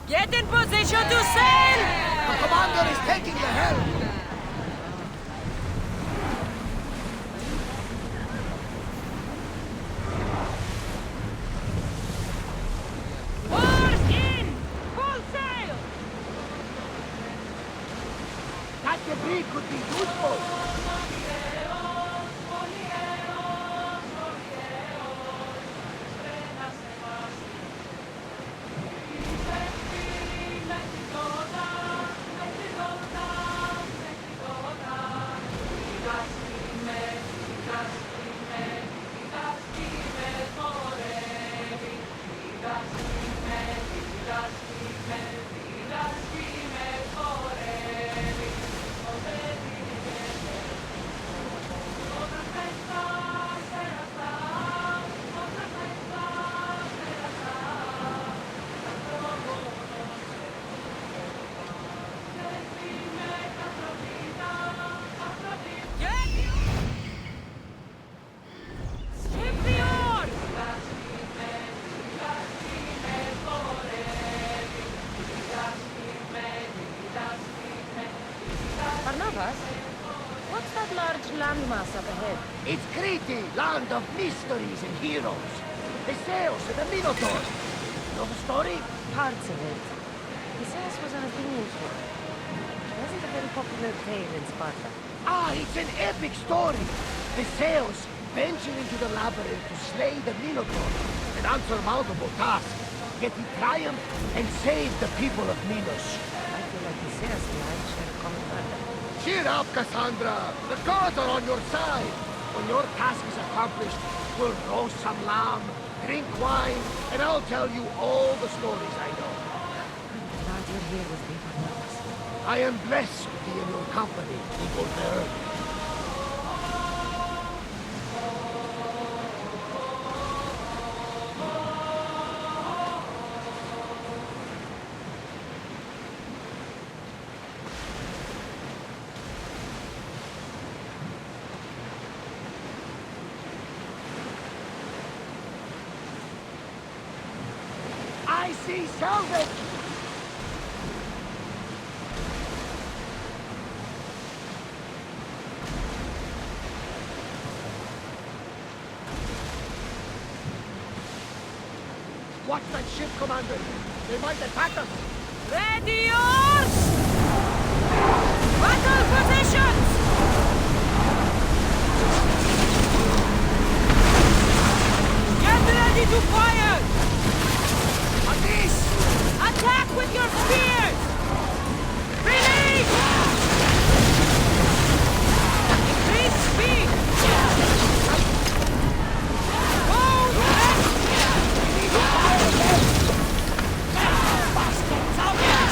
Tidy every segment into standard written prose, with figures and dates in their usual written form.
Get in position to sail! The commander is taking the helm! Oars in! Full sail! That debris could be useful! What's that large landmass up ahead? It's Crete, land of mysteries and heroes. The Zeus and the Minotaur. Know the story? Parts of it. Zeus was an Athenian king. It wasn't a very popular tale in Sparta. Ah, it's an epic story. The Zeus ventured into the labyrinth to slay the Minotaur, an unsurmountable task. Yet he triumphed and saved the people of Minos. I feel like Zeus and I share a common father. Cheer up, Cassandra! The gods are on your side! When your task is accomplished, we'll roast some lamb, drink wine, and I'll tell you all the stories I know. I'm glad you're here with me, Barnabas. I am blessed to be in your company, Eagle Bear. I see salvage! Watch that ship, Commander! They might attack us! Ready, yours! Battle positions! Get ready to fire! On this! Attack with your spears! Release! Increase speed! Go left! Bastards out there!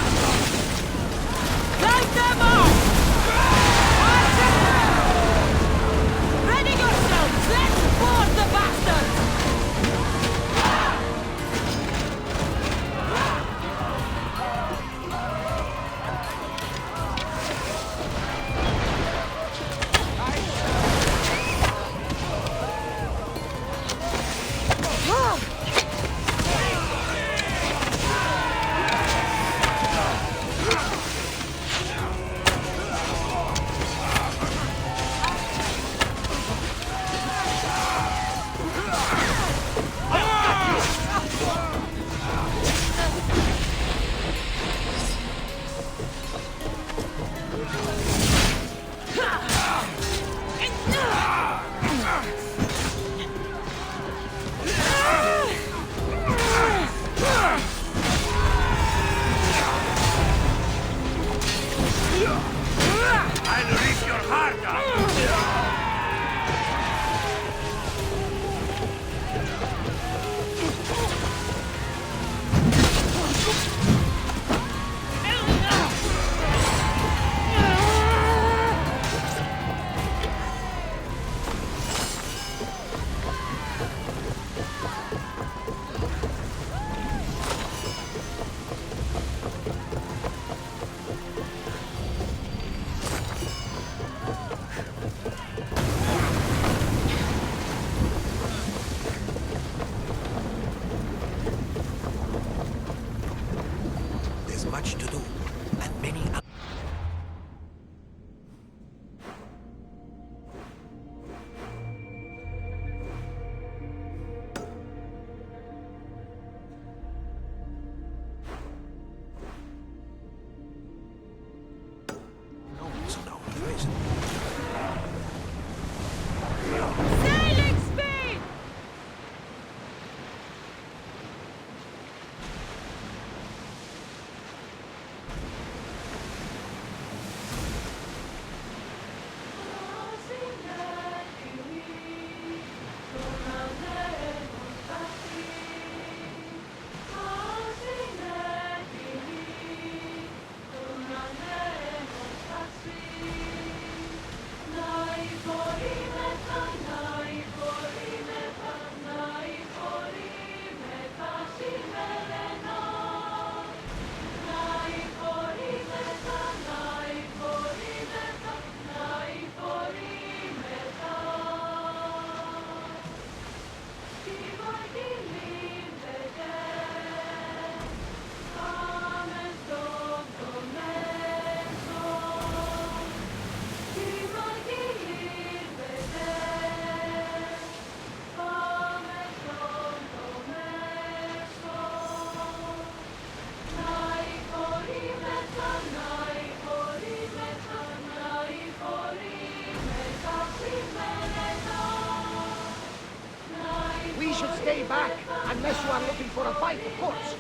should stay back, unless you are looking for a fight, of course.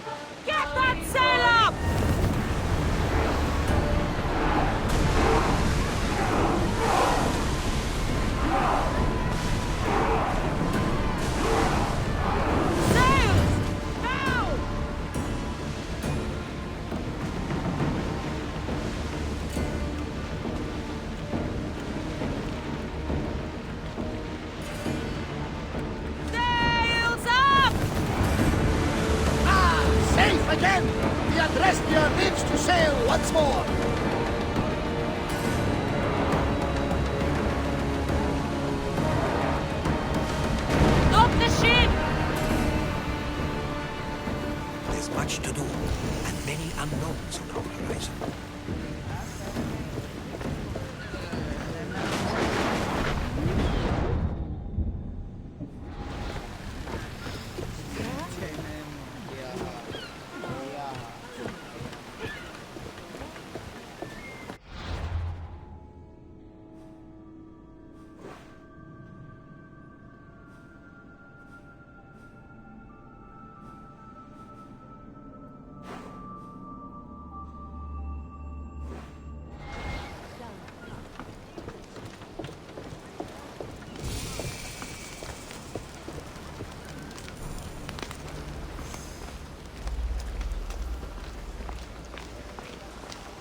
Get that sail up! Again! The Adrestia lives to sail once more! Stop the ship! There's much to do, and many unknowns on our horizon.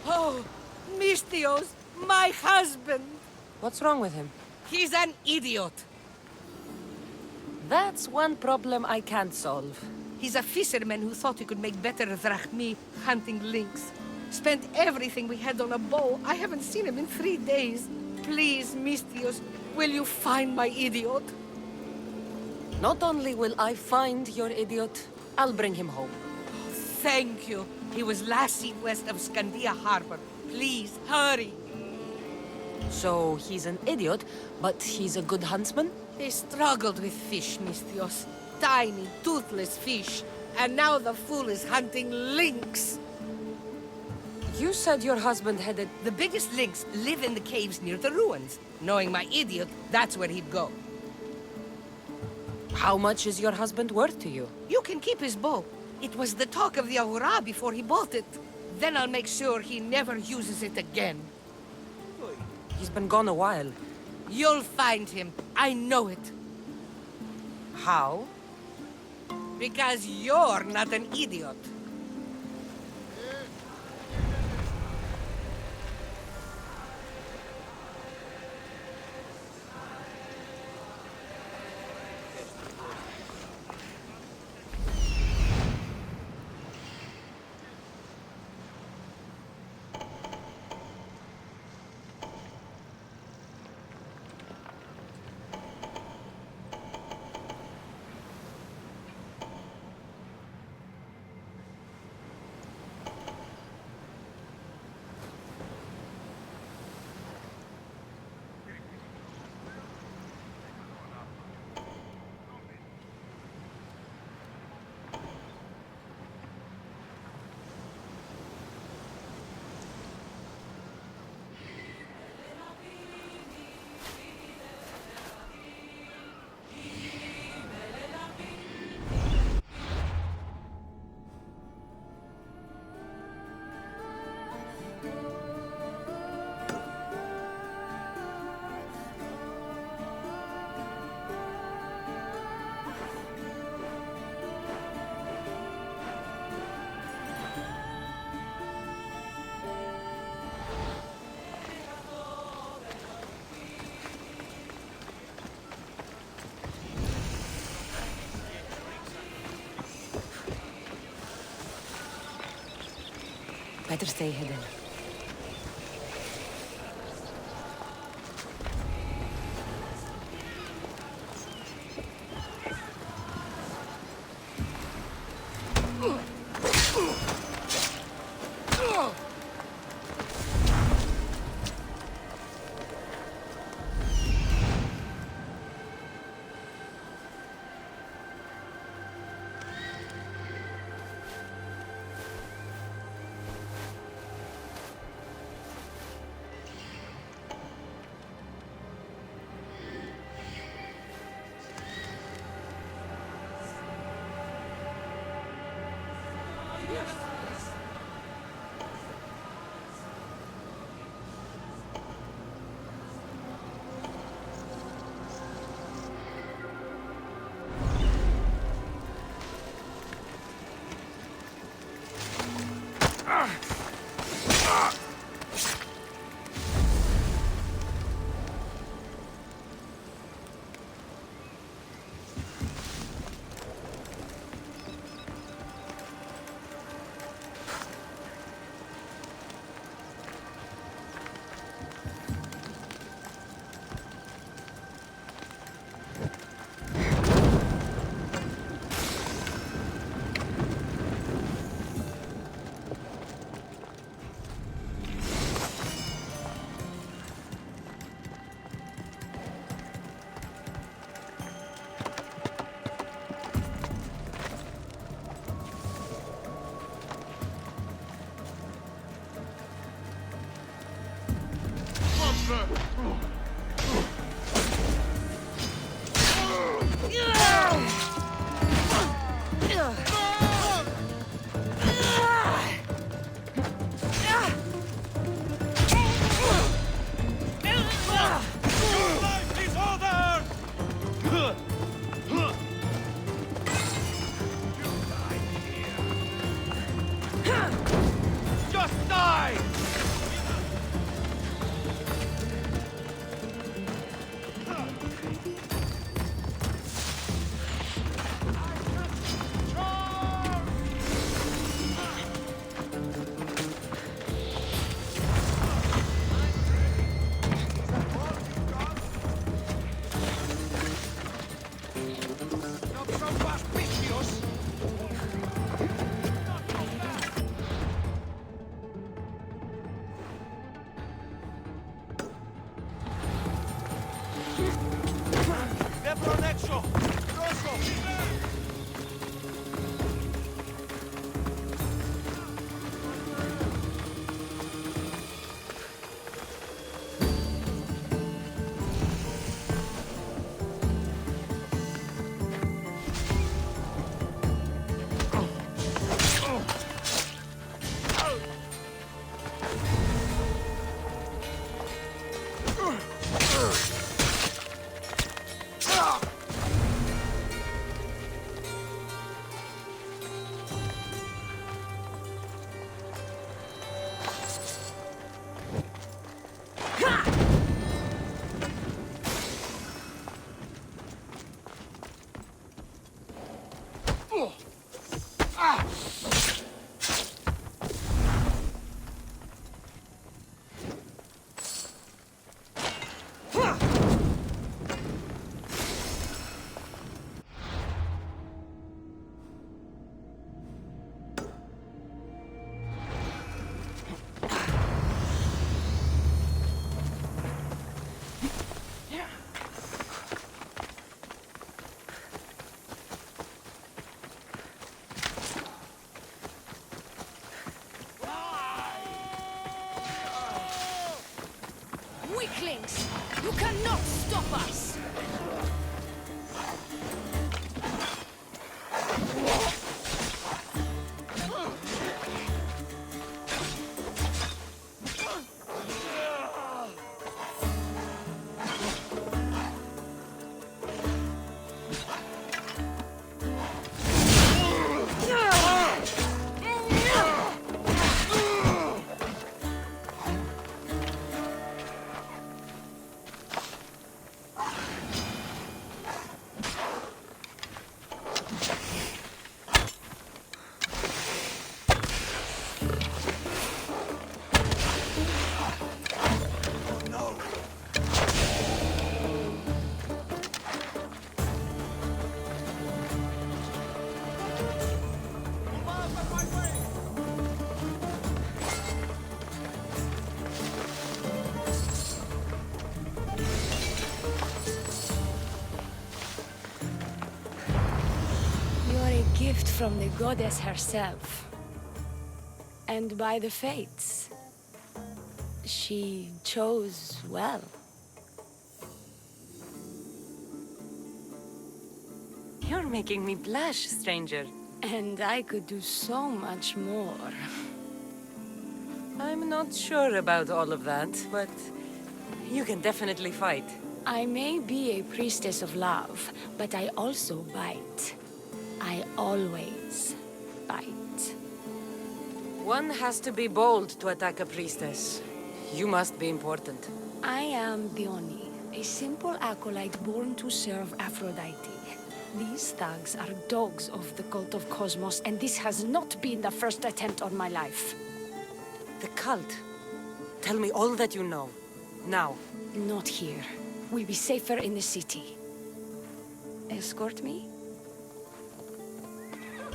Oh, Mystios, my husband! What's wrong with him? He's an idiot! That's one problem I can't solve. He's a fisherman who thought he could make better drachmi hunting lynx. Spent everything we had on a bow. I haven't seen him in 3 days. Please, Mystios, will you find my idiot? Not only will I find your idiot, I'll bring him home. Thank you. He was last seen west of Scandia Harbor. Please, hurry. So he's an idiot, but he's a good huntsman? They struggled with fish, Mystios. Tiny, toothless fish. And now the fool is hunting lynx. You said your husband headed... The biggest lynx live in the caves near the ruins. Knowing my idiot, that's where he'd go. How much is your husband worth to you? You can keep his bow. It was the talk of the Ahura before he bought it. Then I'll make sure he never uses it again. He's been gone a while. You'll find him. I know it. How? Because you're not an idiot. Better stay hidden. Weaklings! You cannot stop us! Gift from the goddess herself. And by the fates. She chose well. You're making me blush, stranger. And I could do so much more. I'm not sure about all of that, but you can definitely fight. I may be a priestess of love, but I also bite. I always bite. One has to be bold to attack a priestess. You must be important. I am Dione, a simple acolyte born to serve Aphrodite. These thugs are dogs of the cult of Cosmos, and this has not been the first attempt on my life. The cult? Tell me all that you know. Now. Not here. We'll be safer in the city. Escort me?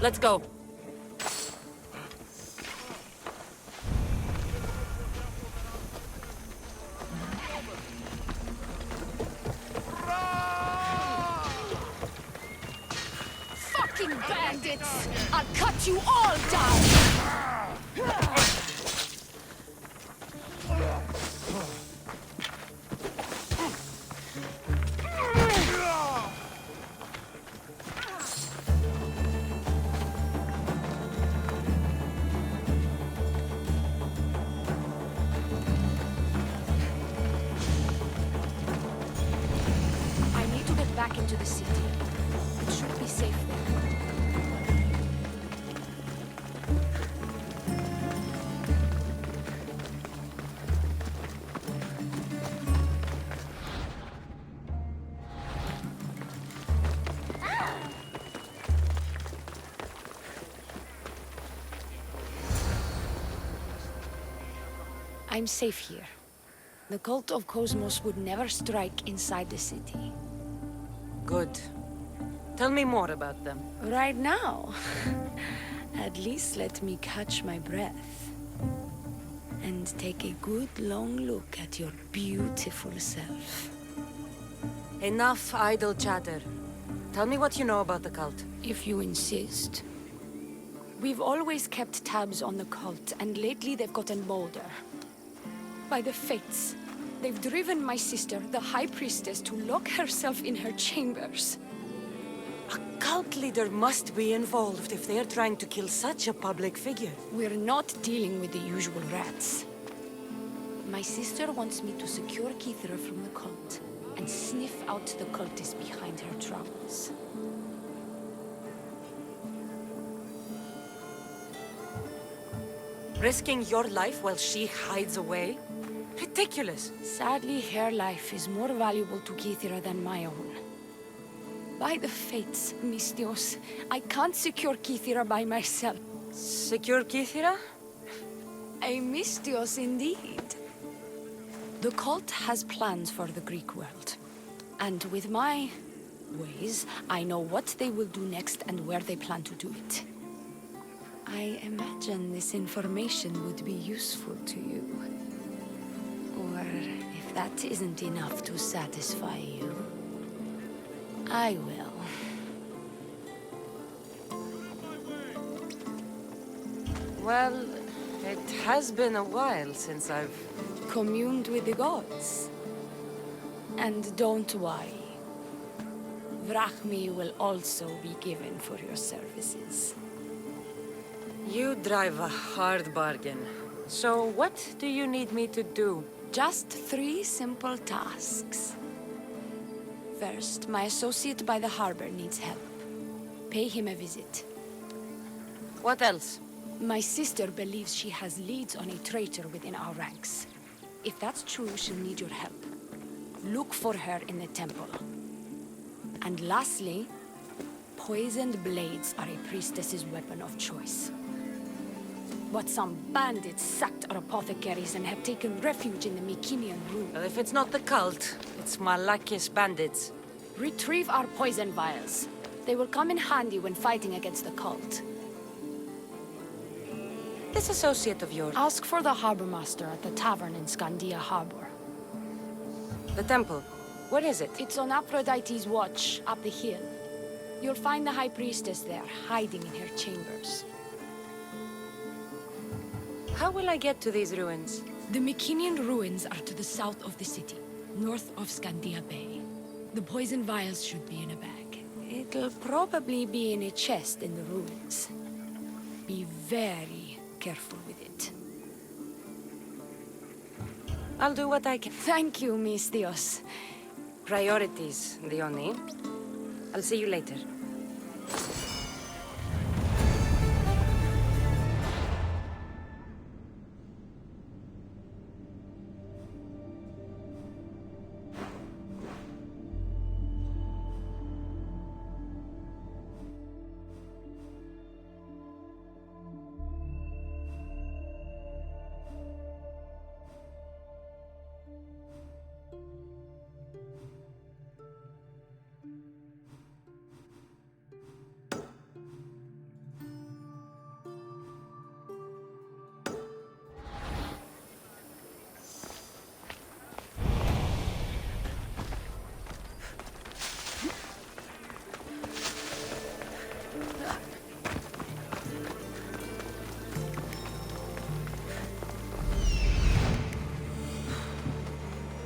Let's go. Fucking bandits! I'll cut you all down! I need to get back into the city. It should be safe there. I'm safe here. The cult of Cosmos would never strike inside the city. Good. Tell me more about them. Right now? At least let me catch my breath. And take a good long look at your beautiful self. Enough idle chatter. Tell me what you know about the cult. If you insist. We've always kept tabs on the cult, and lately they've gotten bolder. By the fates, they've driven my sister, the High Priestess, to lock herself in her chambers. A cult leader must be involved if they're trying to kill such a public figure. We're not dealing with the usual rats. My sister wants me to secure Keithra from the cult, and sniff out the cultists behind her troubles. Risking your life while she hides away? Ridiculous. Sadly, her life is more valuable to Keithra than my own. By the fates, Mystios, I can't secure Keithra by myself. Secure Keithra? A Mystios indeed. The cult has plans for the Greek world. And with my ways, I know what they will do next and where they plan to do it. I imagine this information would be useful to you. Or if that isn't enough to satisfy you, I will. Well, it has been a while since I've... Communed with the gods. And don't worry. Vrachmi will also be given for your services. You drive a hard bargain. So what do you need me to do? Just 3 simple tasks. First, my associate by the harbor needs help. Pay him a visit. What else? My sister believes she has leads on a traitor within our ranks. If that's true, she'll need your help. Look for her in the temple. And lastly, poisoned blades are a priestess's weapon of choice. But some bandits sacked our apothecaries and have taken refuge in the Mycenian ruin. Well, if it's not the cult, it's Malakis bandits. Retrieve our poison vials. They will come in handy when fighting against the cult. This associate of yours... Ask for the harbor master at the tavern in Scandia Harbor. The temple. Where is it? It's on Aphrodite's watch, up the hill. You'll find the High Priestess there, hiding in her chambers. How will I get to these ruins? The Mycenian ruins are to the south of the city, north of Scandia Bay. The poison vials should be in a bag. It It'll probably be in a chest in the ruins. Be very careful with it. I'll do what I can. Thank you, Mistios. Priorities, Dione. I'll see you later.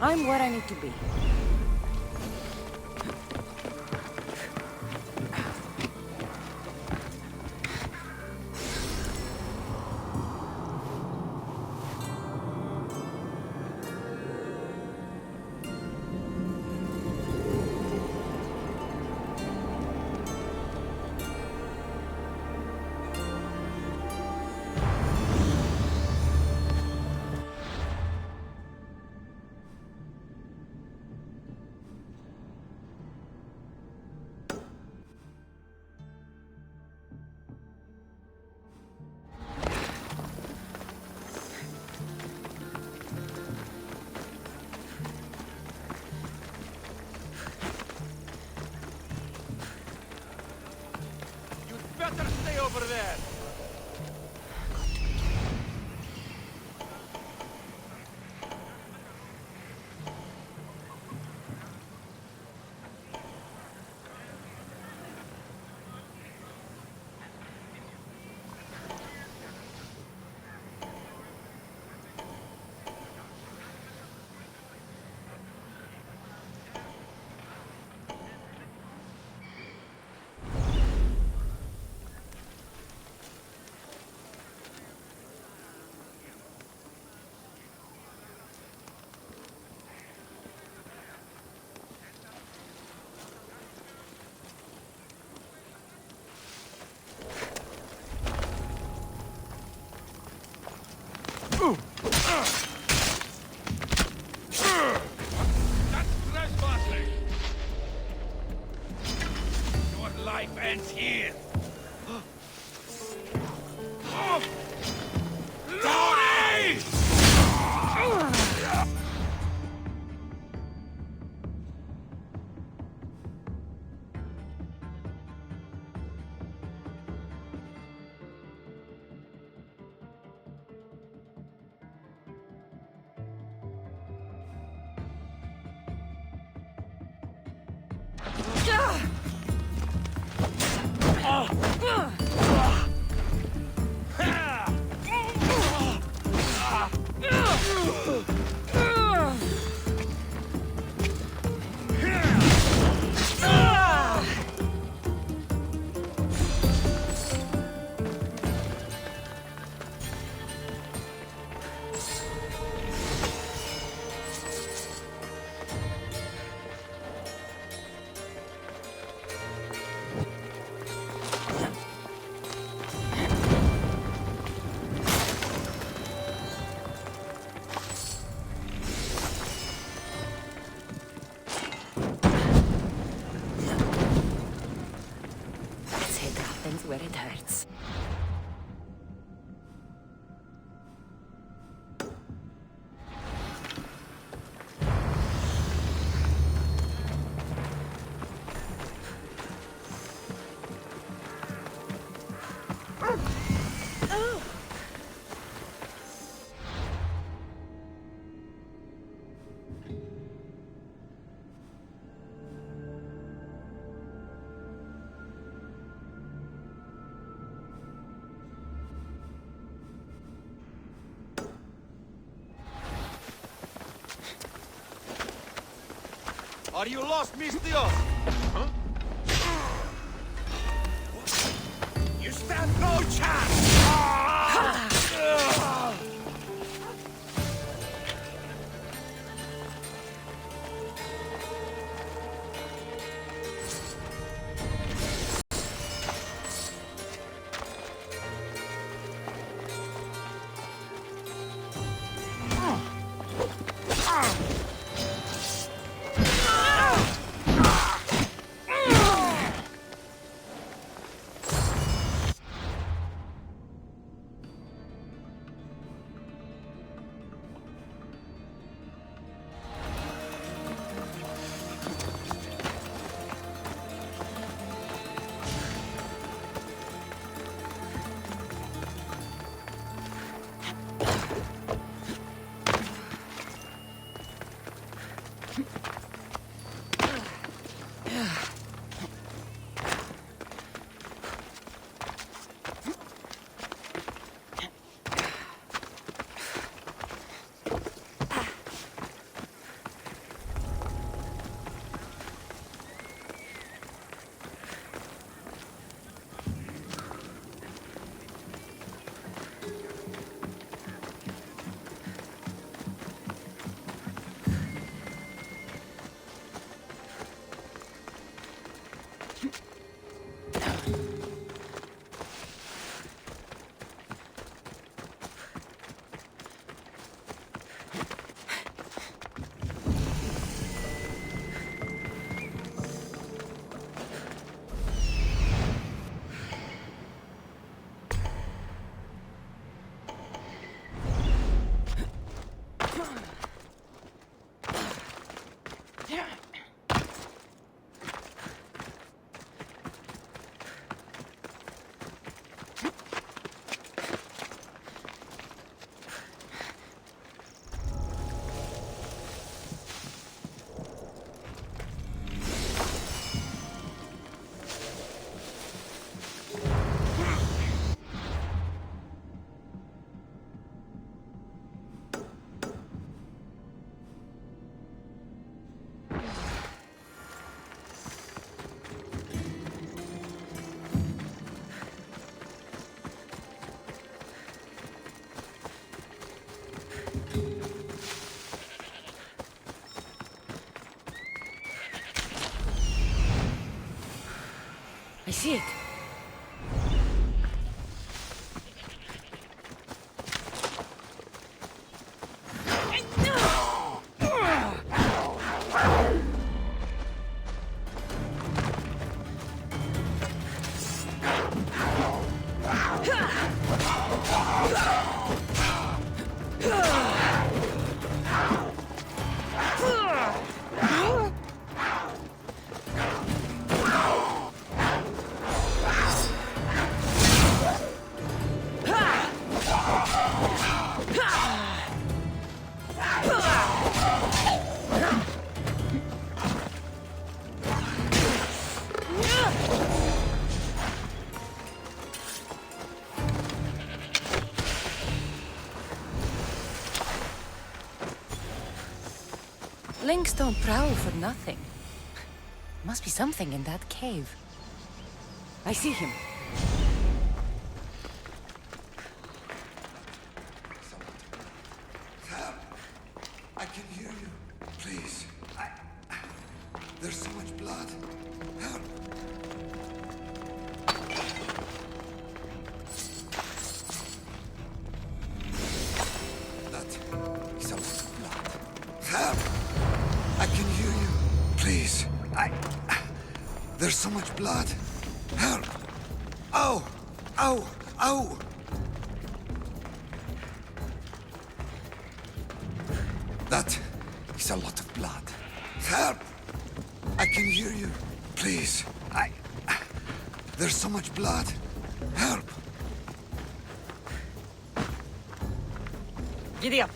I'm where I need to be. Better stay over there! That's trespassing! Your life ends here! Lordy! Where it hurts. Are you lost, Mistios? Huh? stand no chance! I see it. Lynx don't prowl for nothing. Must be something in that cave. I see him. Help! I can hear you. Please. There's so much blood. Help! That is a lot of blood. Help! I can hear you. Please. There's so much blood. Help! Ow! Ow! Ow! That is a lot of blood. Help! I can hear you. Please. There's so much blood. Help! Giddy up.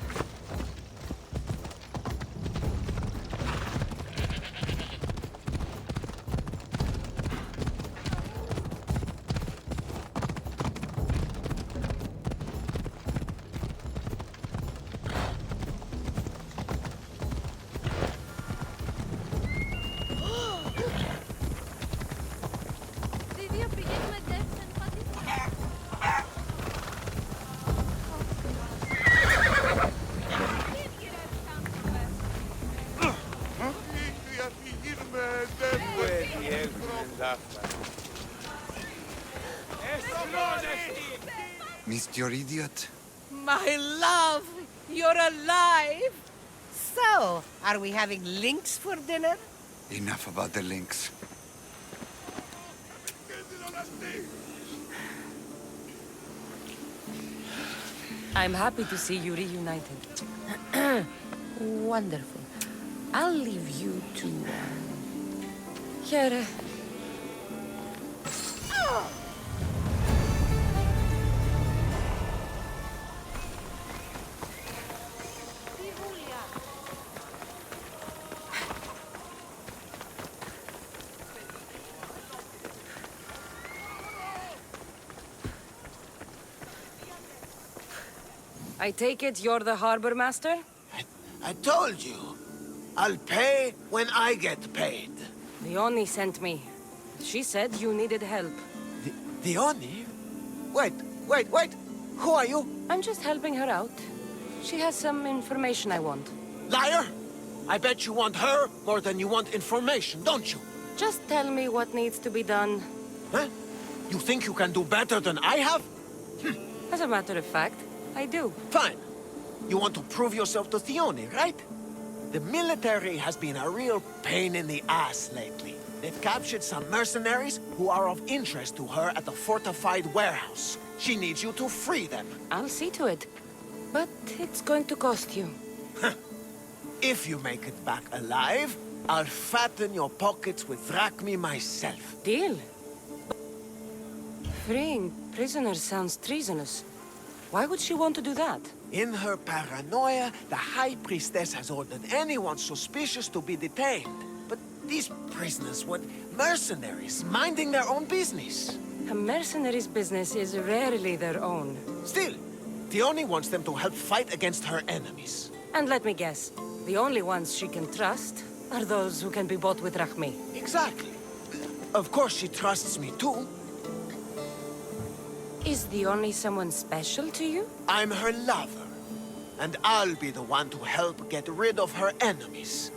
Viens payer ma dette, Missed your idiot? My love, you're alive! So, are we having links for dinner? Enough about the links. I'm happy to see you reunited. Wonderful. I'll leave you to... Here. I take it you're the harbor master? I told you. I'll pay when I get paid. Leonie sent me. She said you needed help. Dione? Wait. Who are you? I'm just helping her out. She has some information I want. Liar! I bet you want her more than you want information, don't you? Just tell me what needs to be done. Huh? You think you can do better than I have? As a matter of fact, I do. Fine. You want to prove yourself to Thione, right? The military has been a real pain in the ass lately. They've captured some mercenaries who are of interest to her at the fortified warehouse. She needs you to free them. I'll see to it. But it's going to cost you. If you make it back alive, I'll fatten your pockets with drachmi myself. Deal. Freeing prisoners sounds treasonous. Why would she want to do that? In her paranoia, the High Priestess has ordered anyone suspicious to be detained. But these prisoners were mercenaries, minding their own business. A mercenary's business is rarely their own. Still, Thione wants them to help fight against her enemies. And let me guess, the only ones she can trust are those who can be bought with drachmi. Exactly. Of course she trusts me too. Is the only someone special to you? I'm her lover, and I'll be the one to help get rid of her enemies.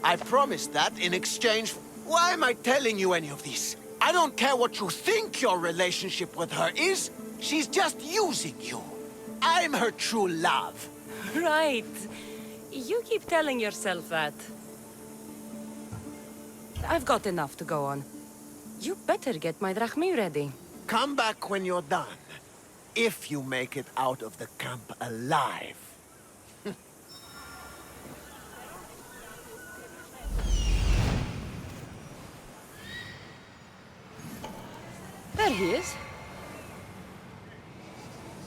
I promised that in exchange for... Why am I telling you any of this? I don't care what you think your relationship with her is. She's just using you. I'm her true love. Right. You keep telling yourself that. I've got enough to go on. You better get my drachmi ready. Come back when you're done. If you make it out of the camp alive. There he is.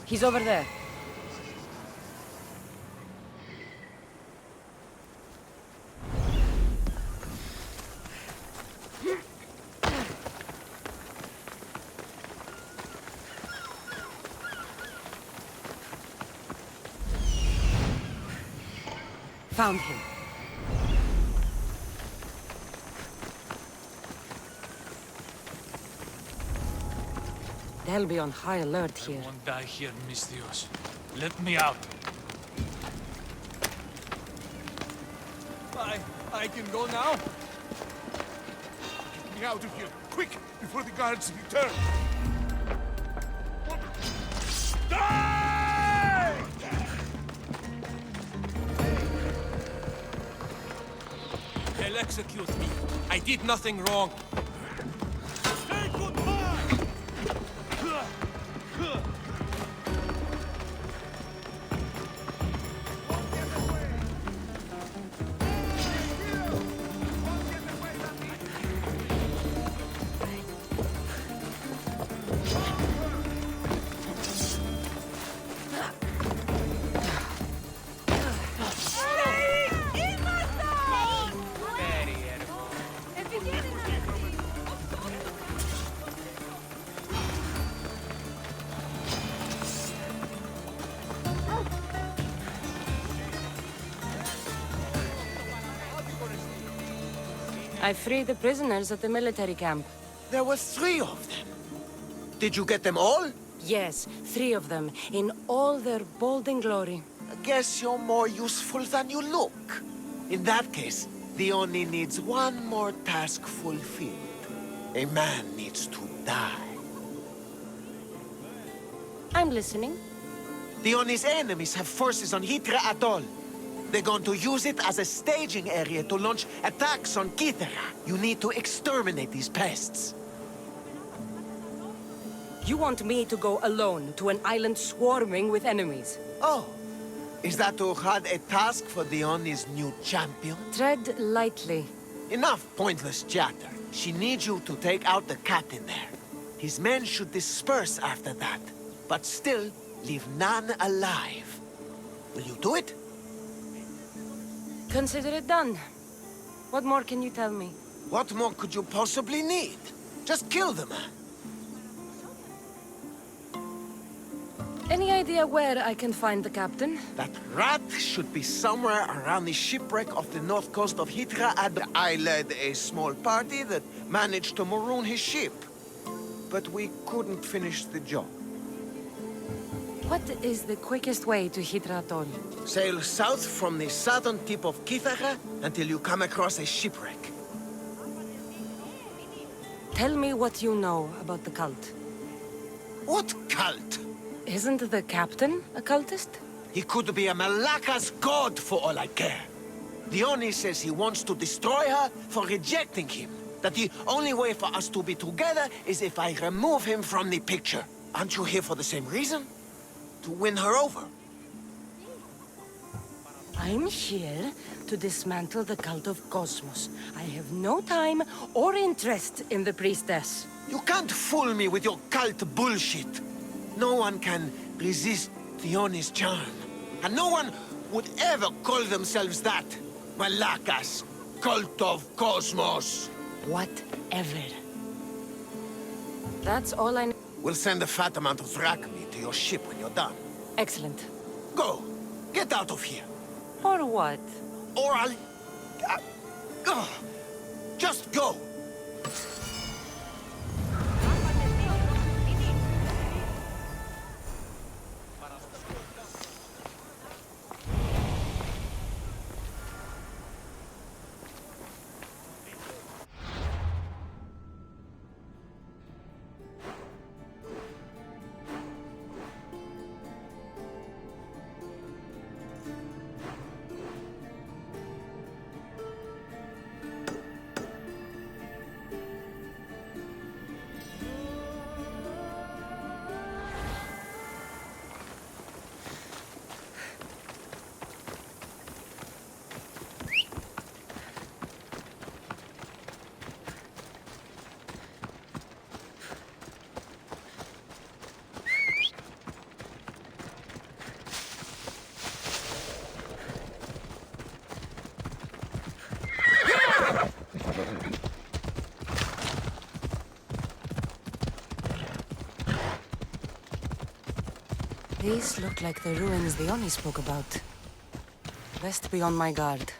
He's over there. Found him. They'll be on high alert here. I won't die here, Mistios. Let me out. I can go now? Get me out of here, quick, before the guards return. Die! They'll execute me. I did nothing wrong. Say goodbye! I freed the prisoners at the military camp. There were 3 of them. Did you get them all? Yes, 3 of them, in all their bold and glory. I guess you're more useful than you look. In that case, the only needs one more task fulfilled. A man needs to die. I'm listening. Diony's enemies have forces on Hydra Atoll. They're going to use it as a staging area to launch attacks on Kythera. You need to exterminate these pests. You want me to go alone to an island swarming with enemies? Oh, is that Uhad a task for Diony's new champion? Tread lightly. Enough pointless chatter. She needs you to take out the captain there. His men should disperse after that, but still leave none alive. Will you do it? Consider it done. What more can you tell me? What more could you possibly need? Just kill the man. Any idea where I can find the captain? That rat should be somewhere around the shipwreck off the north coast of Hydra. I led a small party that managed to maroon his ship. But we couldn't finish the job. What is the quickest way to Hydra Atoll? Sail south from the southern tip of Kythera until you come across a shipwreck. Tell me what you know about the cult. What cult? Isn't the captain a cultist? He could be a Malaka's god for all I care. Diony says he wants to destroy her for rejecting him. That the only way for us to be together is if I remove him from the picture. Aren't you here for the same reason? To win her over? I'm here to dismantle the cult of Cosmos. I have no time or interest in the priestess. You can't fool me with your cult bullshit. No one can resist Diony's charm. And no one would ever call themselves that. Malaka's cult of Cosmos. Whatever. That's all I know. We'll send a fat amount of drachmi to your ship when you're done. Excellent. Go. Get out of here. Or what? Or I'll... just go. These look like the ruins Diony spoke about. Best be on my guard.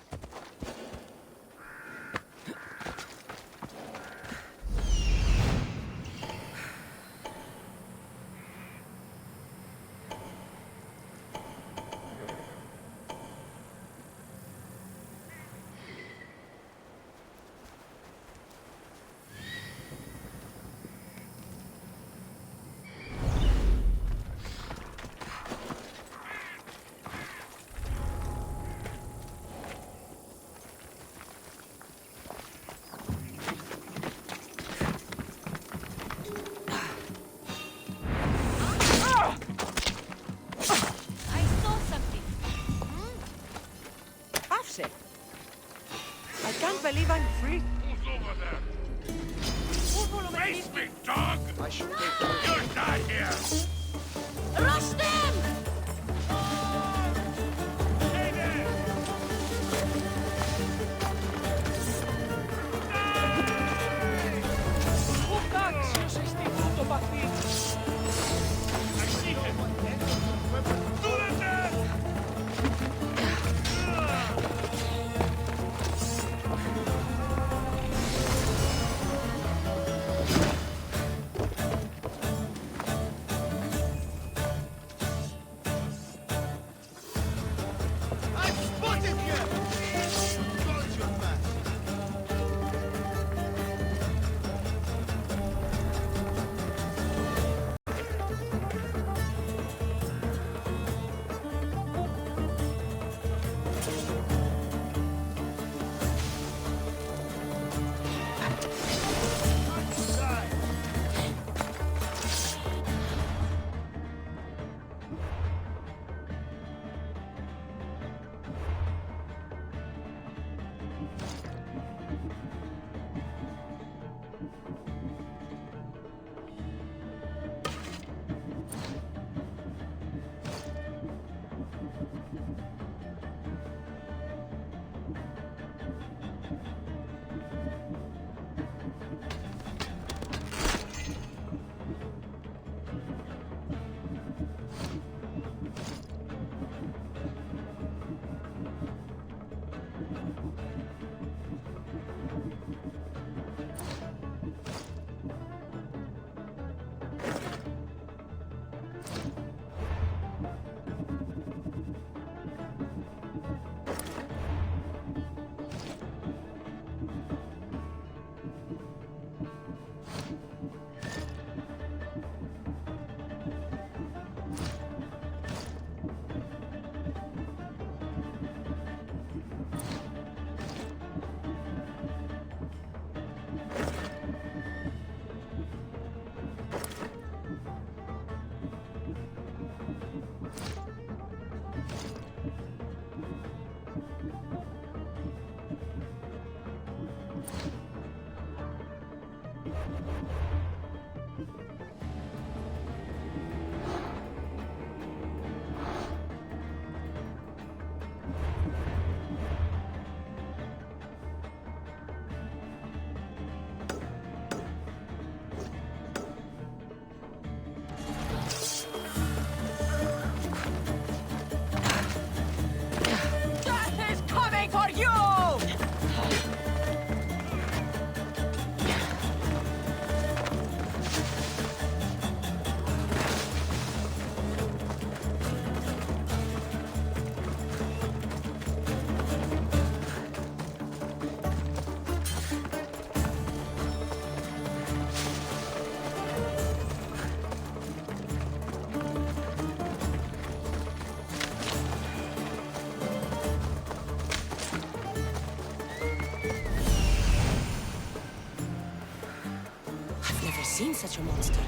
such a monster.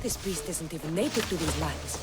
This beast isn't even native to these lands.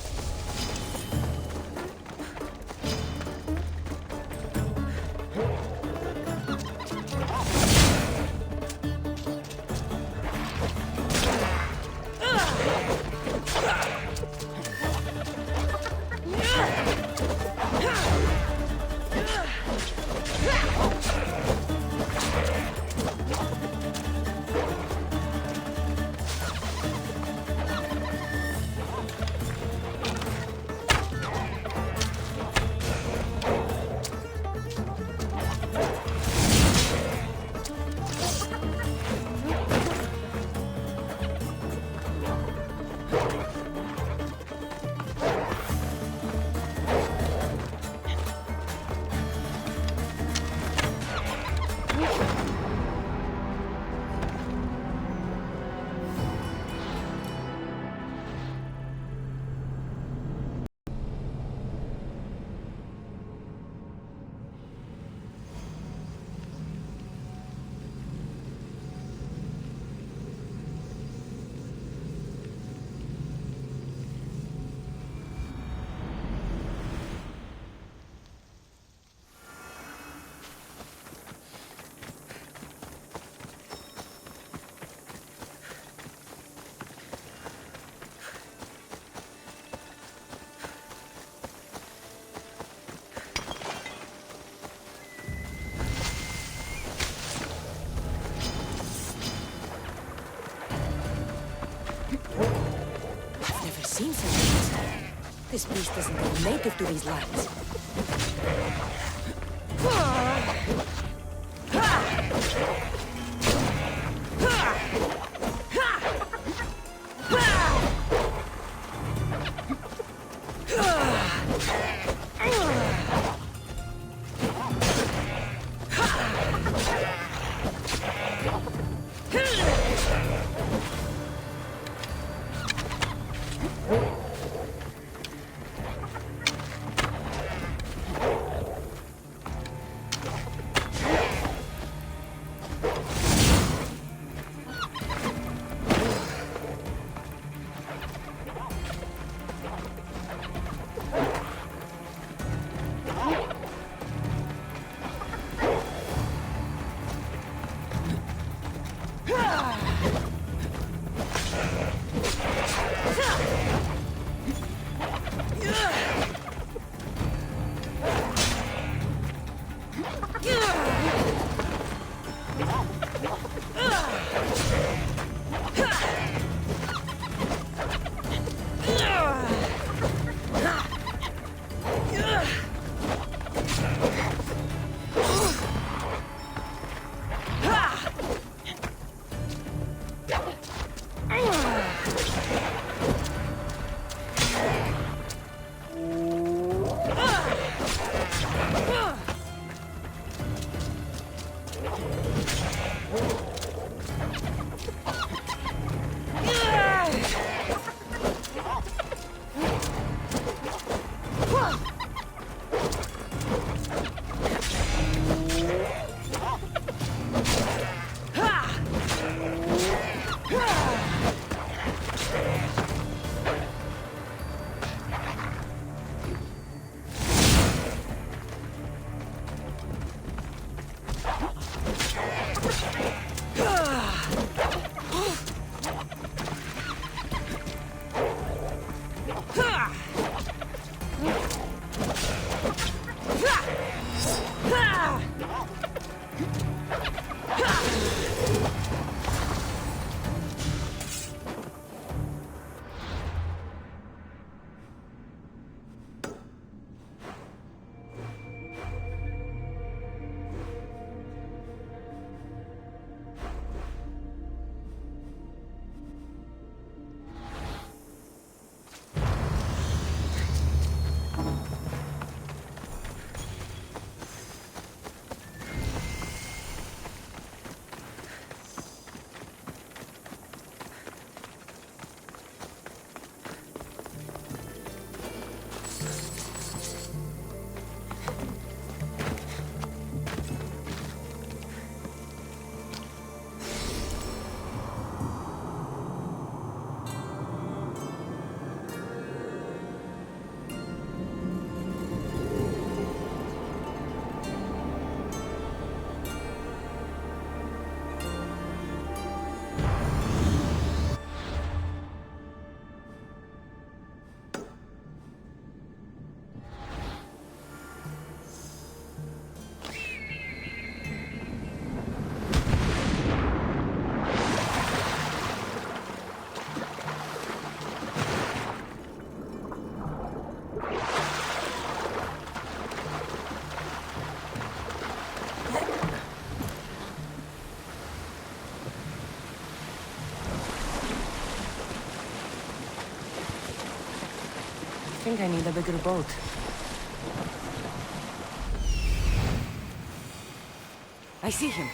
Seen such a monster. This beast isn't even native to these lands. think I need a bigger boat. I see him.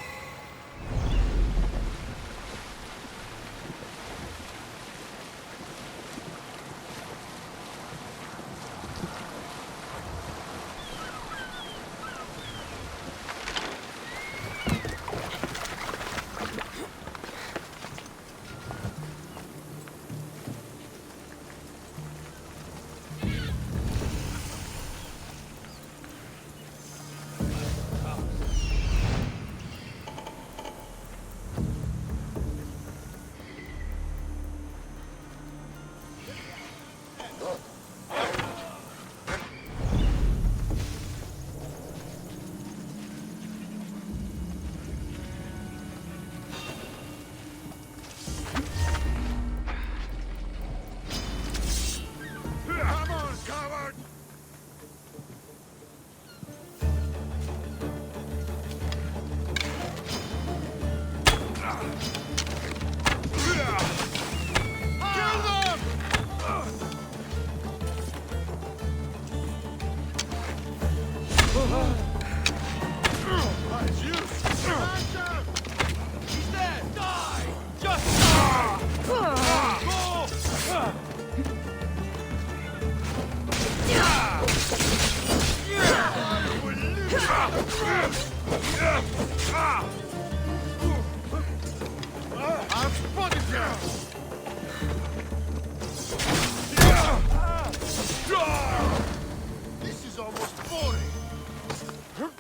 This is almost boring.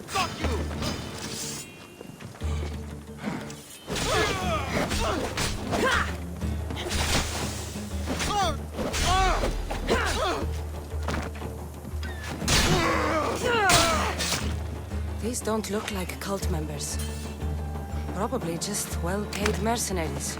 Fuck you! These don't look like cult members. Probably just well-paid mercenaries.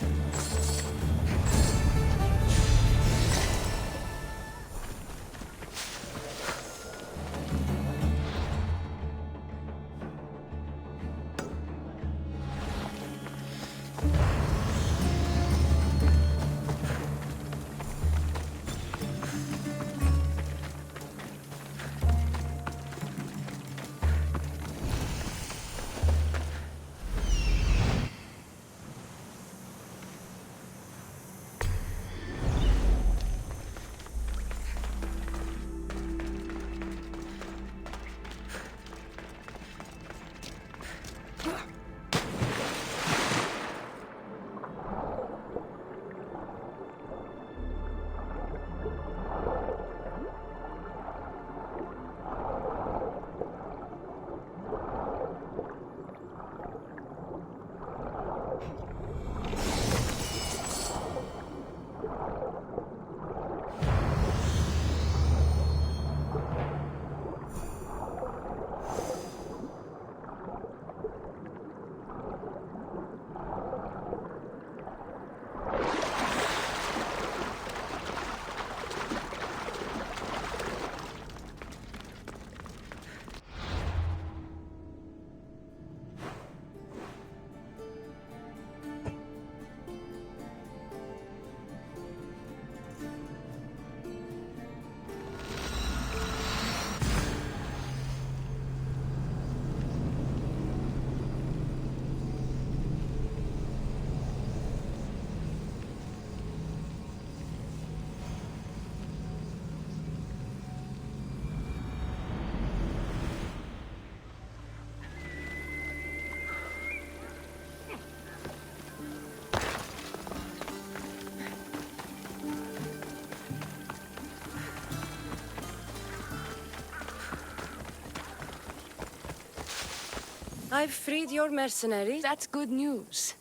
I've freed your mercenaries. That's good news.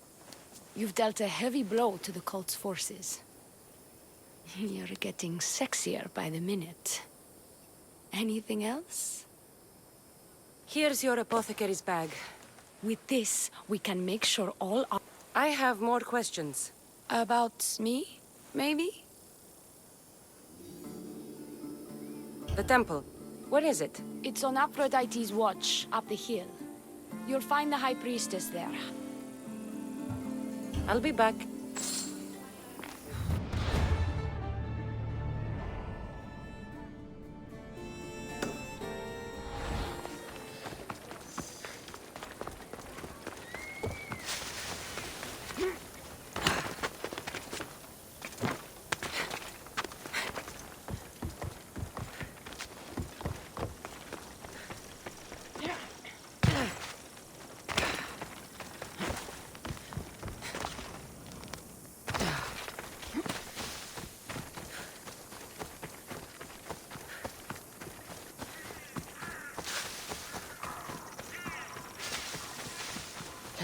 You've dealt a heavy blow to the cult's forces. You're getting sexier by the minute. Anything else? Here's your apothecary's bag. With this, we can make sure all our... I have more questions. About me, maybe? The temple. Where is it? It's on Aphrodite's watch, up the hill. You'll find the High Priestess there. I'll be back.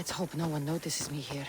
Let's hope no one notices me here.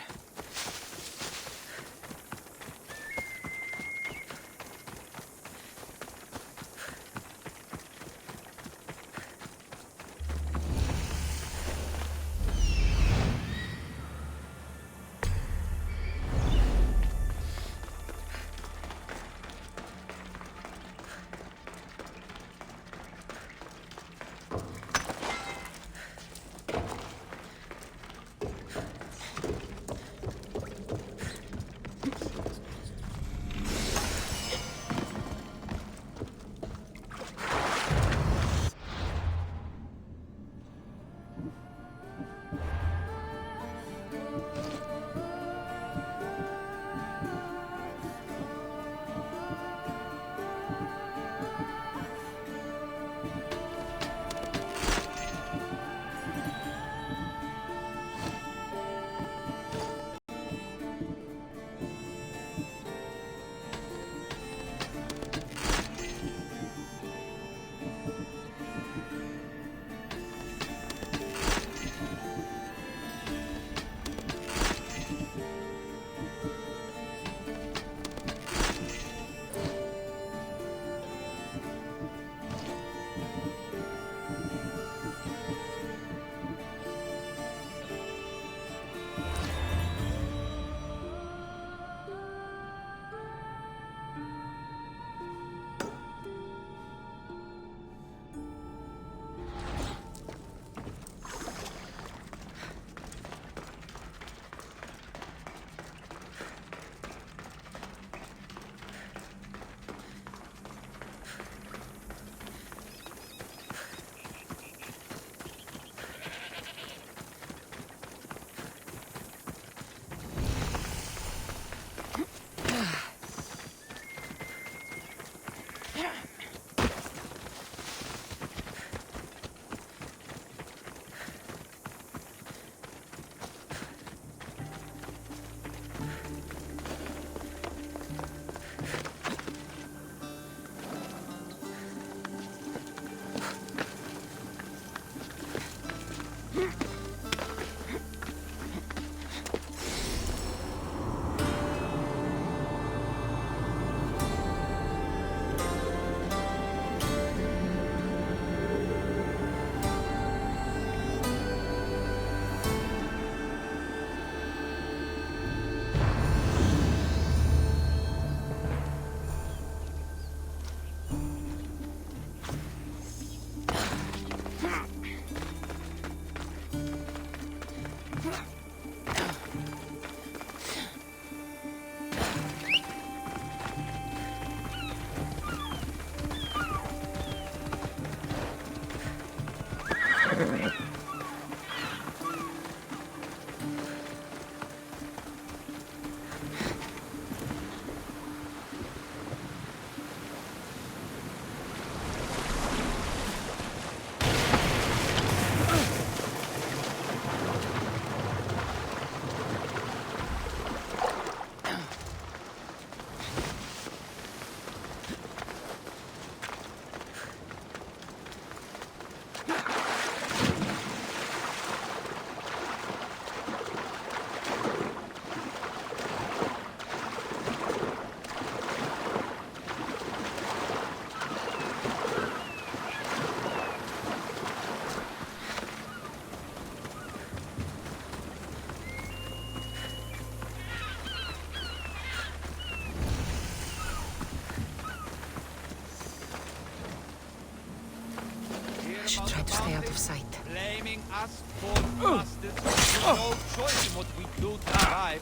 I should try to stay out of sight. Blaming us for bastards. There's no choice in what we do to survive.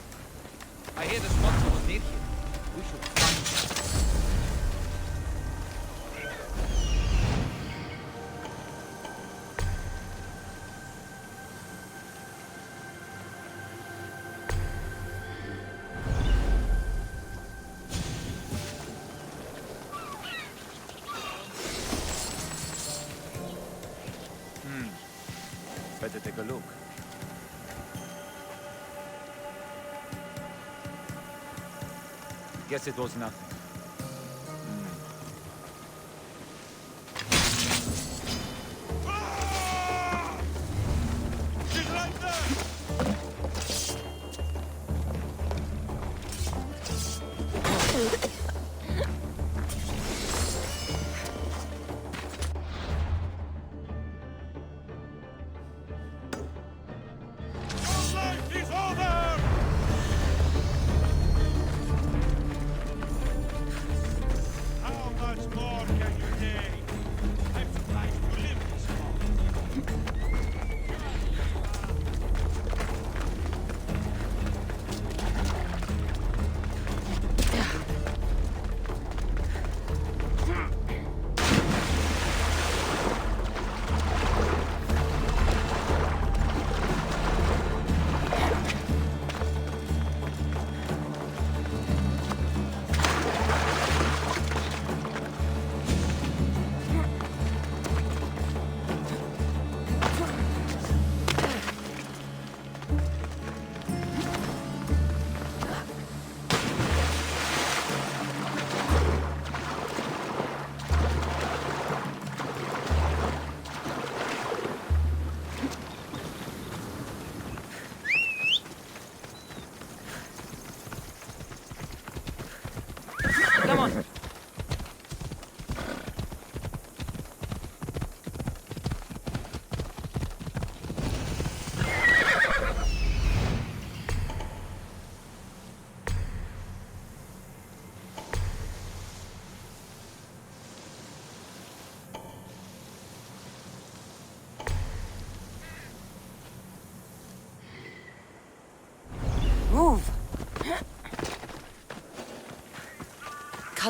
I hear the sponsor was near here. We should find him. Better take a look. Guess it was nothing. She's right there!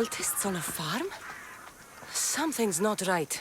Cultists on a farm? Something's not right.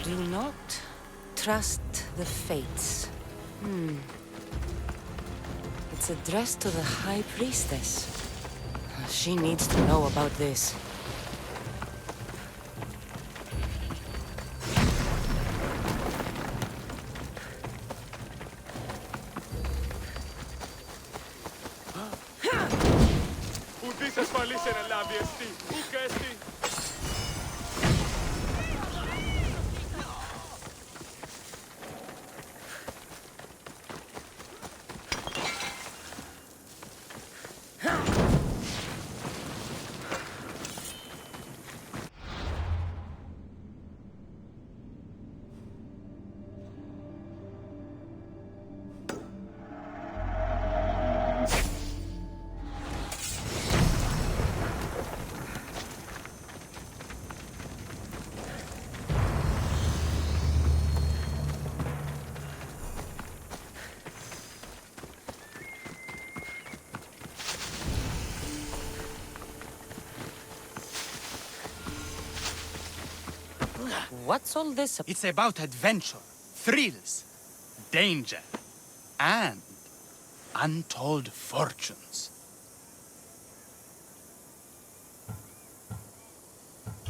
Do not trust the fates. It's addressed to the High Priestess. She needs to know about this. What's all this about? It's about adventure, thrills, danger, and untold fortunes.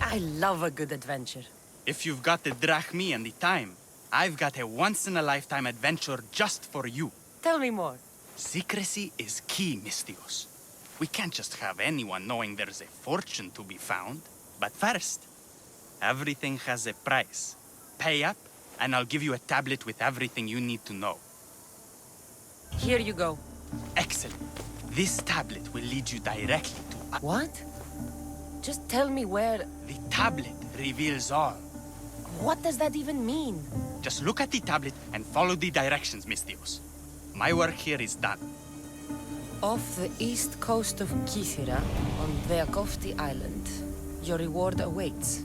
I love a good adventure. If you've got the drachmi and the time, I've got a once-in-a-lifetime adventure just for you. Tell me more. Secrecy is key, Mystios. We can't just have anyone knowing there's a fortune to be found. But first, everything has a price. Pay up, and I'll give you a tablet with everything you need to know. Here you go. Excellent. This tablet will lead you directly to... What? Just tell me where... The tablet reveals all. What does that even mean? Just look at the tablet and follow the directions, Mystios. My work here is done. Off the east coast of Kythera, on Veakofti Island. Your reward awaits.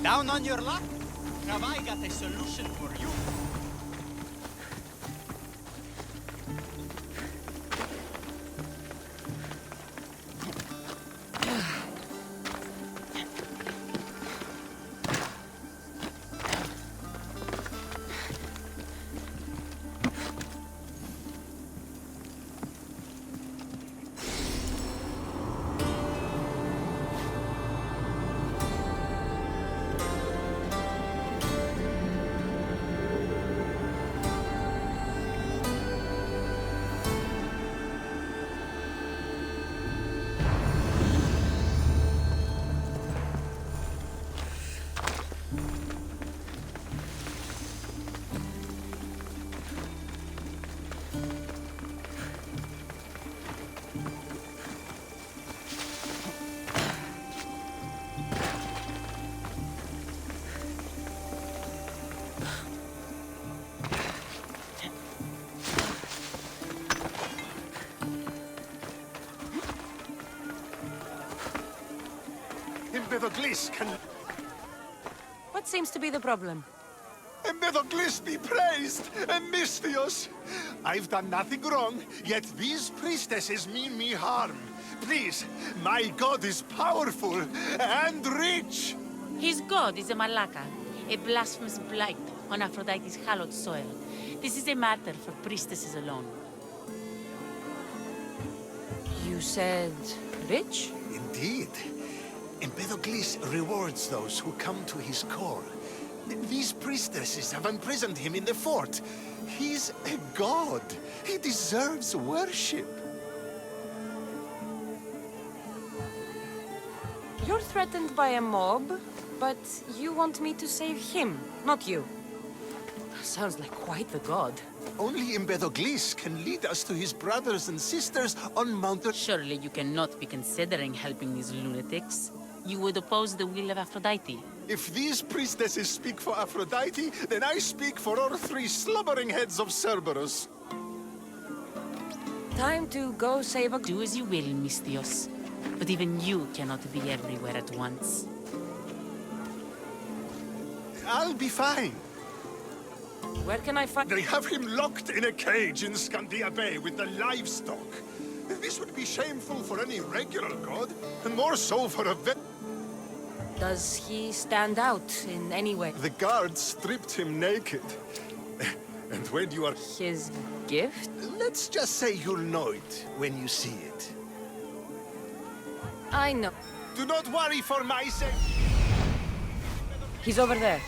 Down on your luck? Have I got a solution for you? Empedocles can... What seems to be the problem? Empedocles be praised, and Misthios! I've done nothing wrong, yet these priestesses mean me harm. Please, my god is powerful and rich! His god is a Malaka, a blasphemous blight on Aphrodite's hallowed soil. This is a matter for priestesses alone. You said rich? Indeed. Empedocles rewards those who come to his call. These priestesses have imprisoned him in the fort. He's a god. He deserves worship. You're threatened by a mob, but you want me to save him, not you. Sounds like quite the god. Only Empedocles can lead us to his brothers and sisters on Mount... Surely you cannot be considering helping these lunatics. You would oppose the will of Aphrodite. If these priestesses speak for Aphrodite, then I speak for all three slumbering heads of Cerberus. Time to go save a... Do as you will, Misthios. But even you cannot be everywhere at once. I'll be fine. Where can I find... They have him locked in a cage in Scandia Bay with the livestock. This would be shameful for any regular god, and more so for a vet. Does he stand out in any way? The guards stripped him naked. And when you are... His gift? Let's just say you'll know it when you see it. I know. Do not worry for my sake. He's over there.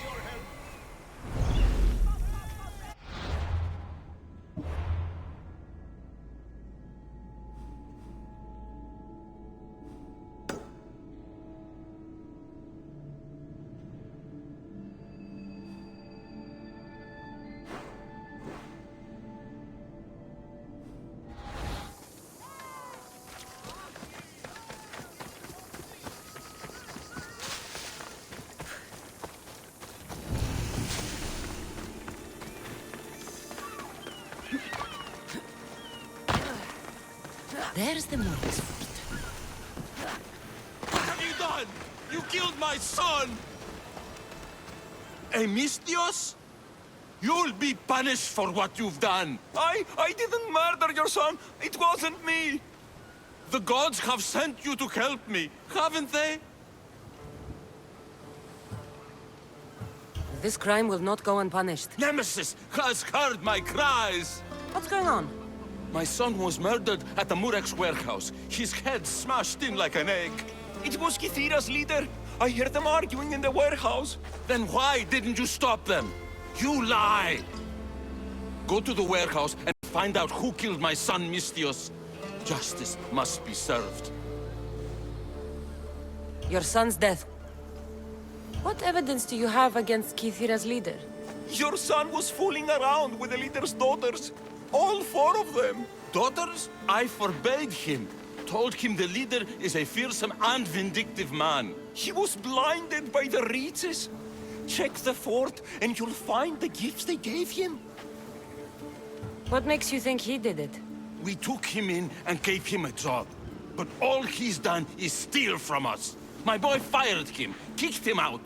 There's the Morris fort. What have you done? You killed my son! Misthios? You'll be punished for what you've done. I didn't murder your son. It wasn't me. The gods have sent you to help me, haven't they? This crime will not go unpunished. Nemesis has heard my cries. What's going on? My son was murdered at the Murex warehouse. His head smashed in like an egg. It was Kythira's leader. I heard them arguing in the warehouse. Then why didn't you stop them? You lie! Go to the warehouse and find out who killed my son, Misthios. Justice must be served. Your son's death. What evidence do you have against Kythira's leader? Your son was fooling around with the leader's daughters. All 4 of them. Daughters? I forbade him. Told him the leader is a fearsome and vindictive man. He was blinded by the reaches. Check the fort and you'll find the gifts they gave him. What makes you think he did it? We took him in and gave him a job. But all he's done is steal from us. My boy fired him, kicked him out.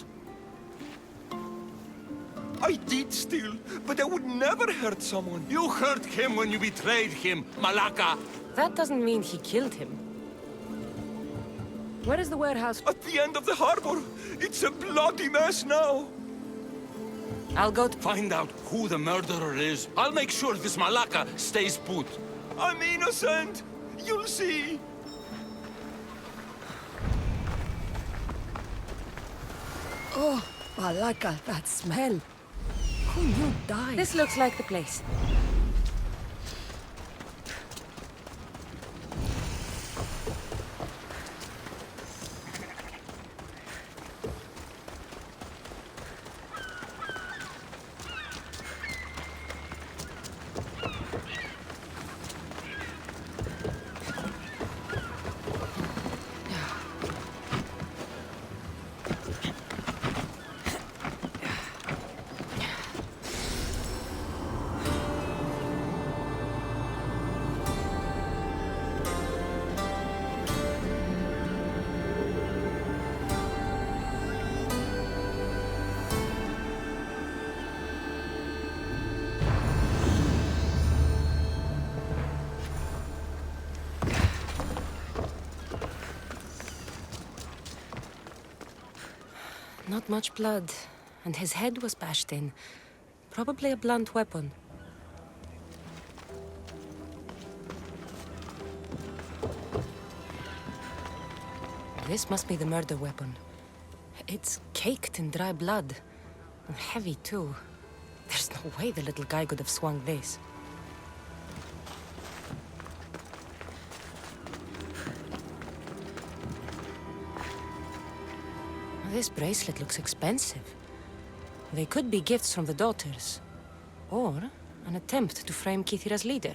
I did steal, but I would never hurt someone. You hurt him when you betrayed him, Malaka. That doesn't mean he killed him. Where is the warehouse? At the end of the harbor. It's a bloody mess now. I'll go to... Find out who the murderer is. I'll make sure this Malaka stays put. I'm innocent. You'll see. Oh, Malaka, that smell. Who knew died? This looks like the place. Not much blood, and his head was bashed in. Probably a blunt weapon. This must be the murder weapon. It's caked in dry blood. And heavy, too. There's no way the little guy could have swung this. This bracelet looks expensive. They could be gifts from the daughters. Or an attempt to frame Kithira's leader.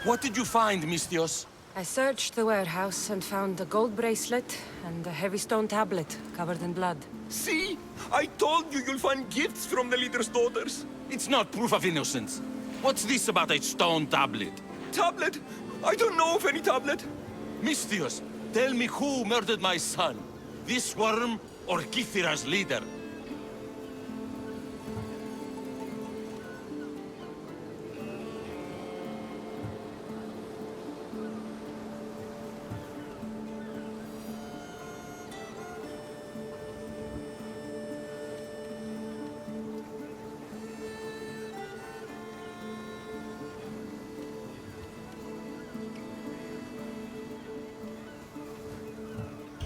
What did you find, Mystios? I searched the warehouse and found a gold bracelet and a heavy stone tablet covered in blood. See? I told you you'll find gifts from the leader's daughters. It's not proof of innocence. What's this about a stone tablet? Tablet? I don't know of any tablet. Mystios, tell me who murdered my son. This worm or Kithira's leader?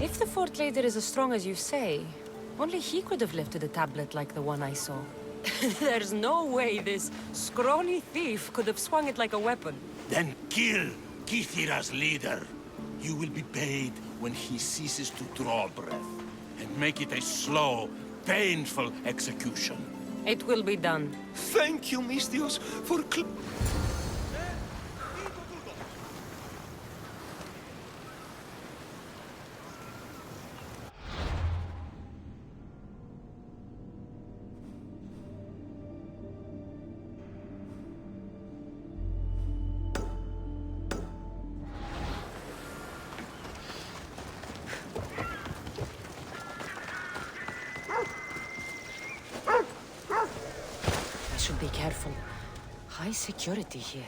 If the fort leader is as strong as you say, only he could have lifted a tablet like the one I saw. There's no way this scrawny thief could have swung it like a weapon. Then kill Kithira's leader. You will be paid when he ceases to draw breath. And make it a slow, painful execution. It will be done. Thank you, Mystios, for Should be careful. High security here.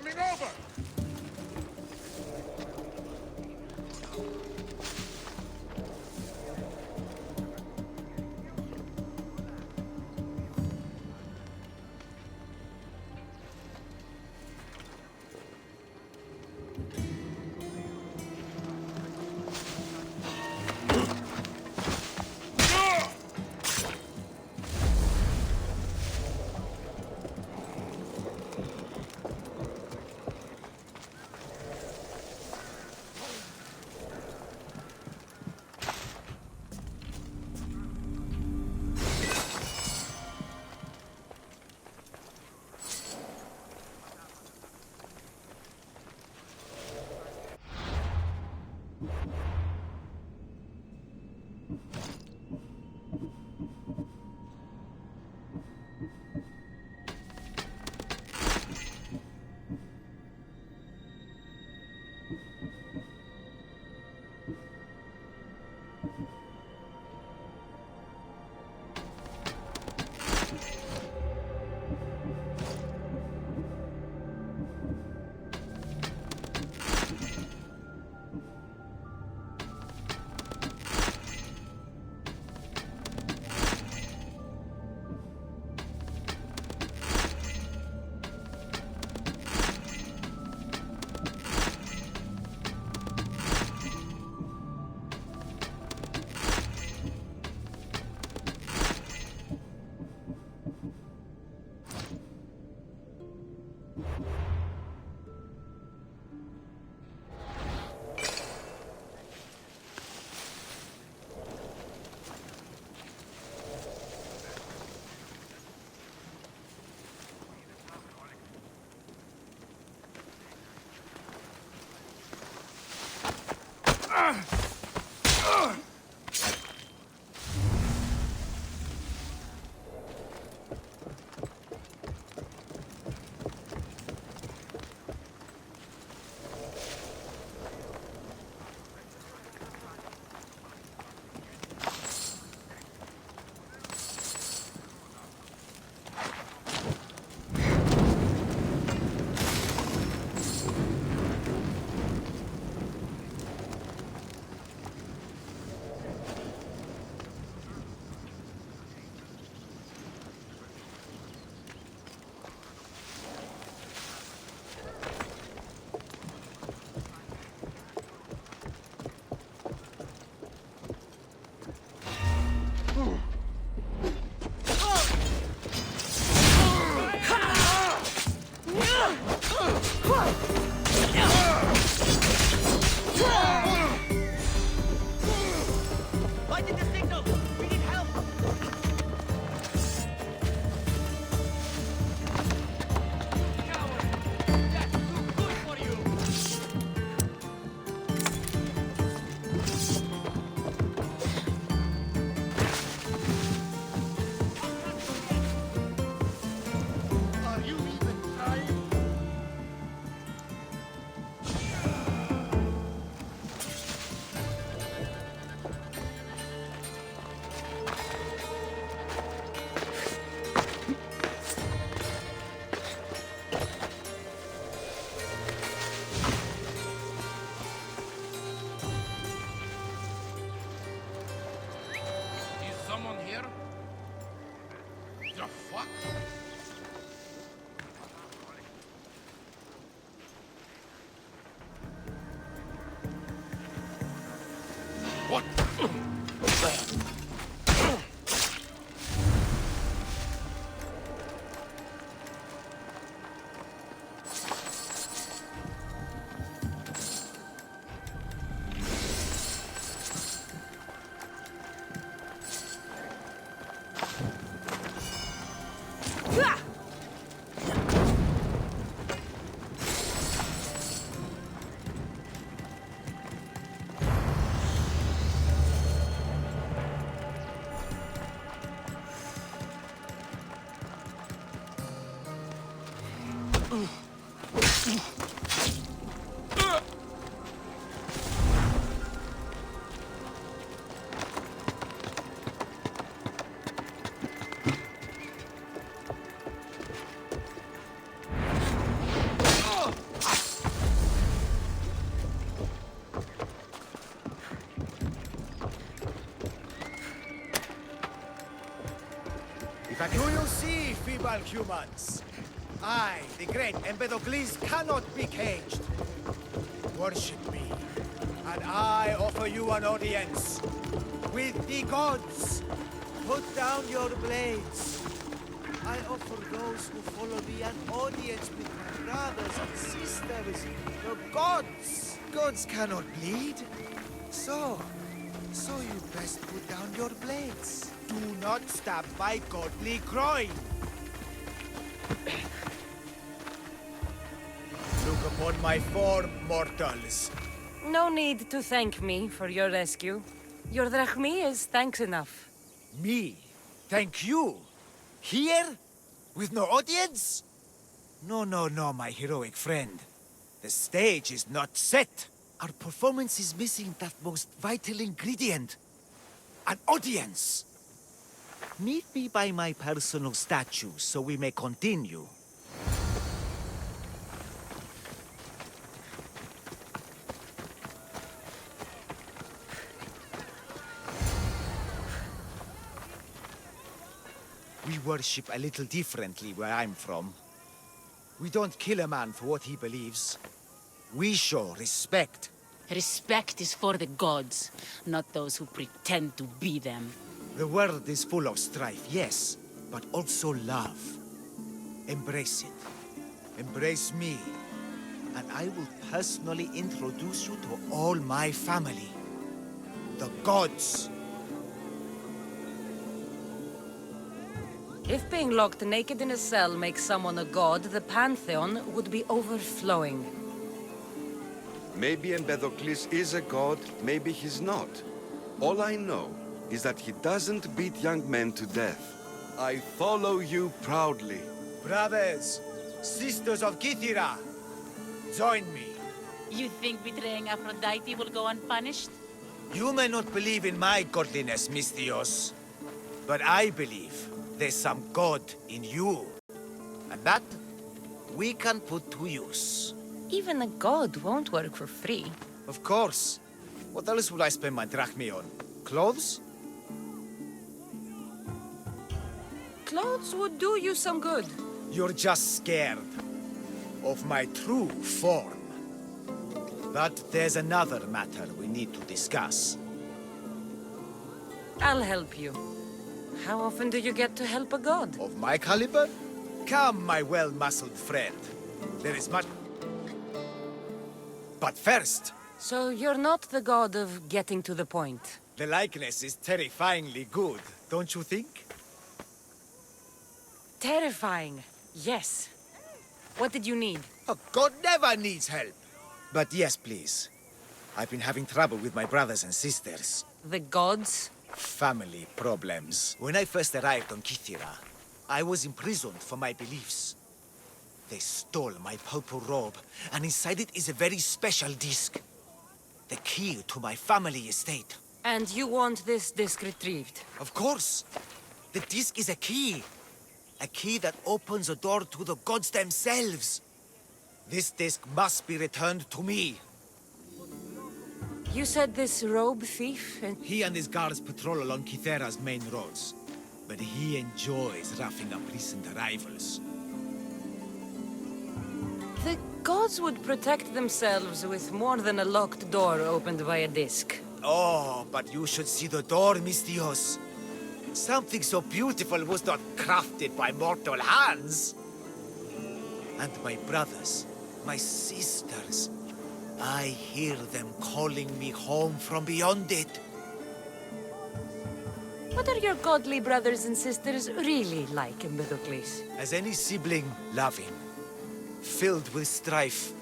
coming over! Do you see, feeble humans? I, the great Empedocles, cannot be caged. Worship me, and I offer you an audience with the gods. Put down your blades. I offer those who follow me an audience with my brothers and sisters, the gods. Gods cannot bleed. So you best put down your blades. Do not stab my godly groin. Look upon my form, mortals. No need to thank me for your rescue. Your drachmi is thanks enough. Me? Thank you? Here? With no audience? No, my heroic friend. The stage is not set. Our performance is missing that most vital ingredient. An audience. Meet me by my personal statue so we may continue. We worship a little differently where I'm from. We don't kill a man for what he believes. We show respect. Respect is for the gods, not those who pretend to be them. The world is full of strife, yes, but also love. Embrace it. Embrace me. And I will personally introduce you to all my family. The gods. If being locked naked in a cell makes someone a god, the pantheon would be overflowing. Maybe Empedocles is a god, maybe he's not. All I know is that he doesn't beat young men to death. I follow you proudly. Brothers, sisters of Kythera, join me. You think betraying Aphrodite will go unpunished? You may not believe in my godliness, Mystios, but I believe there's some god in you. And that we can put to use. Even a god won't work for free. Of course. What else would I spend my drachmi on? Clothes? Clothes would do you some good. You're just scared of my true form. But there's another matter we need to discuss. I'll help you. How often do you get to help a god? Of my caliber? Come, my well-muscled friend. There is much... But first... So you're not the god of getting to the point. The likeness is terrifyingly good, don't you think? Terrifying, yes. What did you need? A god never needs help. But yes, please. I've been having trouble with my brothers and sisters. The gods? Family problems. When I first arrived on Kythera, I was imprisoned for my beliefs. They stole my purple robe, and inside it is a very special disc. The key to my family estate. And you want this disc retrieved? Of course. The disc is a key. A key that opens a door to the gods themselves. This disc must be returned to me. You said this robe thief and... He and his guards patrol along Kythera's main roads. But he enjoys roughing up recent arrivals. The gods would protect themselves with more than a locked door opened by a disc. Oh, but you should see the door, Mystios. Something so beautiful was not crafted by mortal hands. And my brothers, my sisters, I hear them calling me home from beyond it. What are your godly brothers and sisters really like, Empedocles? As any sibling, loving, filled with strife.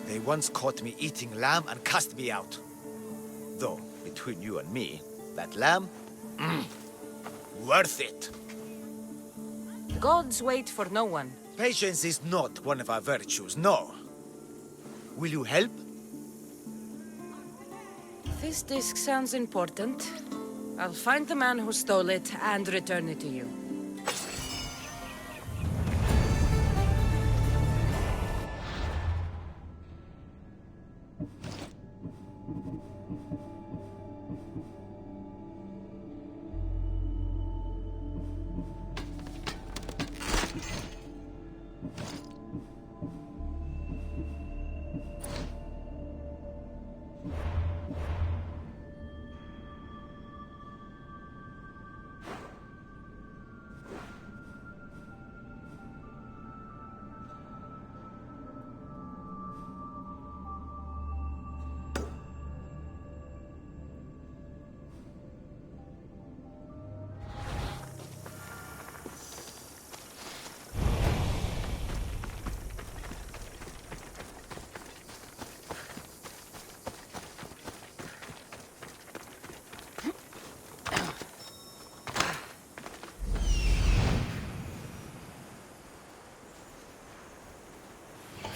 They once caught me eating lamb and cast me out. Though, between you and me, that lamb, worth it. Gods wait for no one. Patience is not one of our virtues, no. Will you help? This disc sounds important. I'll find the man who stole it and return it to you.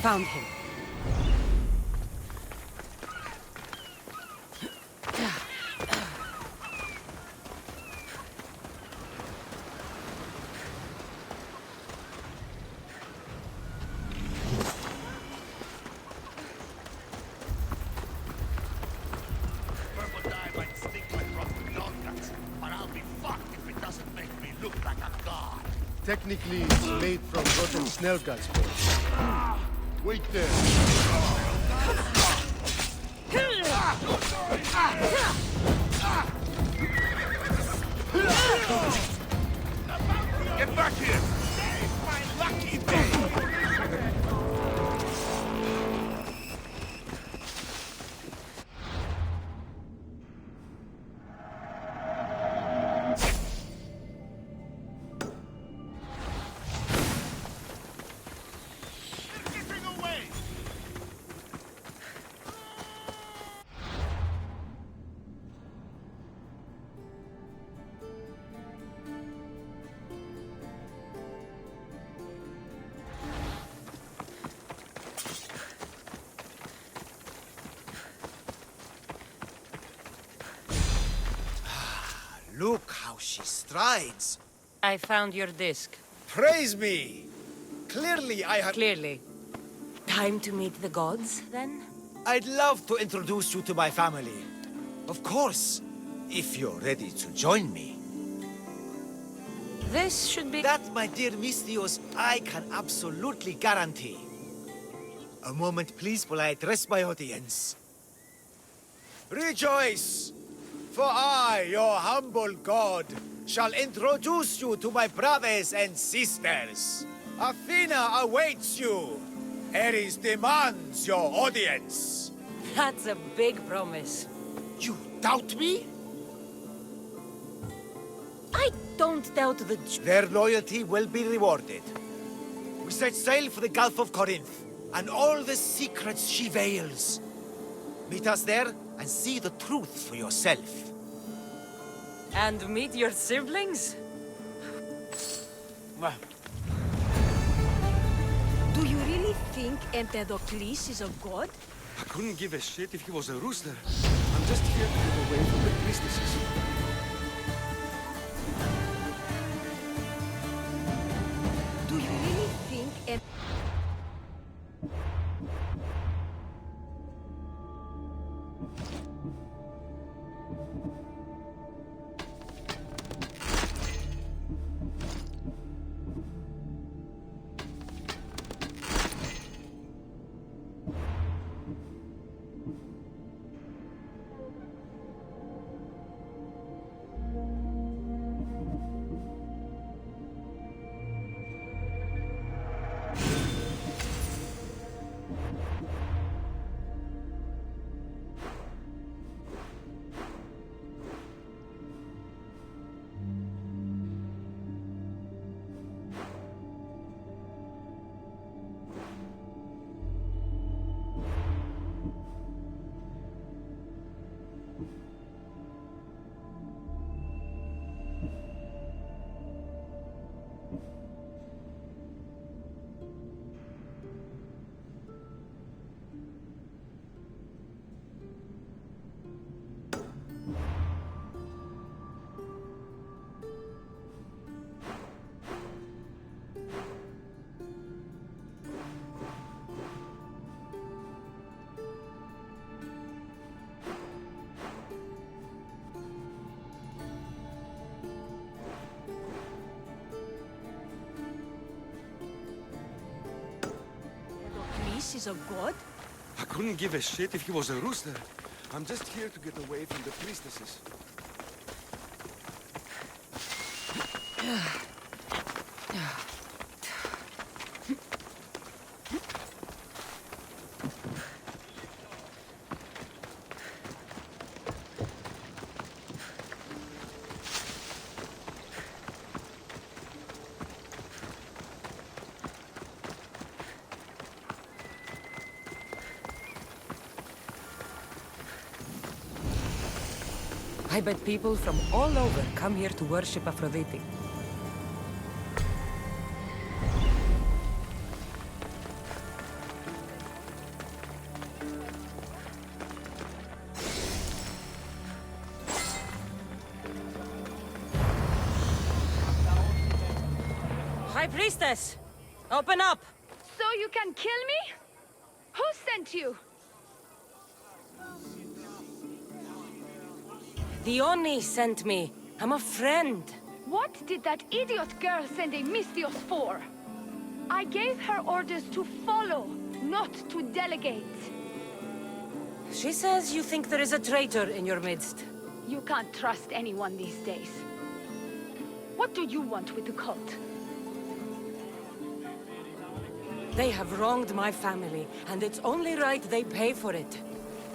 Found him. Purple dye might stink like rotten dog guts, but I'll be fucked if it doesn't make me look like a god. Technically, it's made from rotten snail guts, boys. Wait there. Get back here! Today's my lucky day! They're getting away! Look how she strides. I found your disc. Praise me! Clearly I have... Clearly. Time to meet the gods, then? I'd love to introduce you to my family. Of course, if you're ready to join me. This should be... That, my dear Mystios, I can absolutely guarantee. A moment, please, while I address my audience. Rejoice! For I, your humble god, shall introduce you to my brothers and sisters. Athena awaits you. Ares demands your audience. That's a big promise. You doubt me? I don't doubt the... Their loyalty will be rewarded. We set sail for the Gulf of Corinth, and all the secrets she veils. Meet us there, and see the truth for yourself. And meet your siblings? Do you really think Empedocles is a god? I couldn't give a shit if he was a rooster. I'm just here to get away from the priestesses. Do you really think Empedocles is a god? I couldn't give a shit if he was a rooster. I'm just here to get away from the priestesses. I bet people from all over come here to worship Aphrodite. High Priestess! Open up! So you can kill me? Who sent you? The Oni sent me. I'm a friend. What did that idiot girl send a Mystios for? I gave her orders to follow, not to delegate. She says you think there is a traitor in your midst. You can't trust anyone these days. What do you want with the cult? They have wronged my family, and it's only right they pay for it.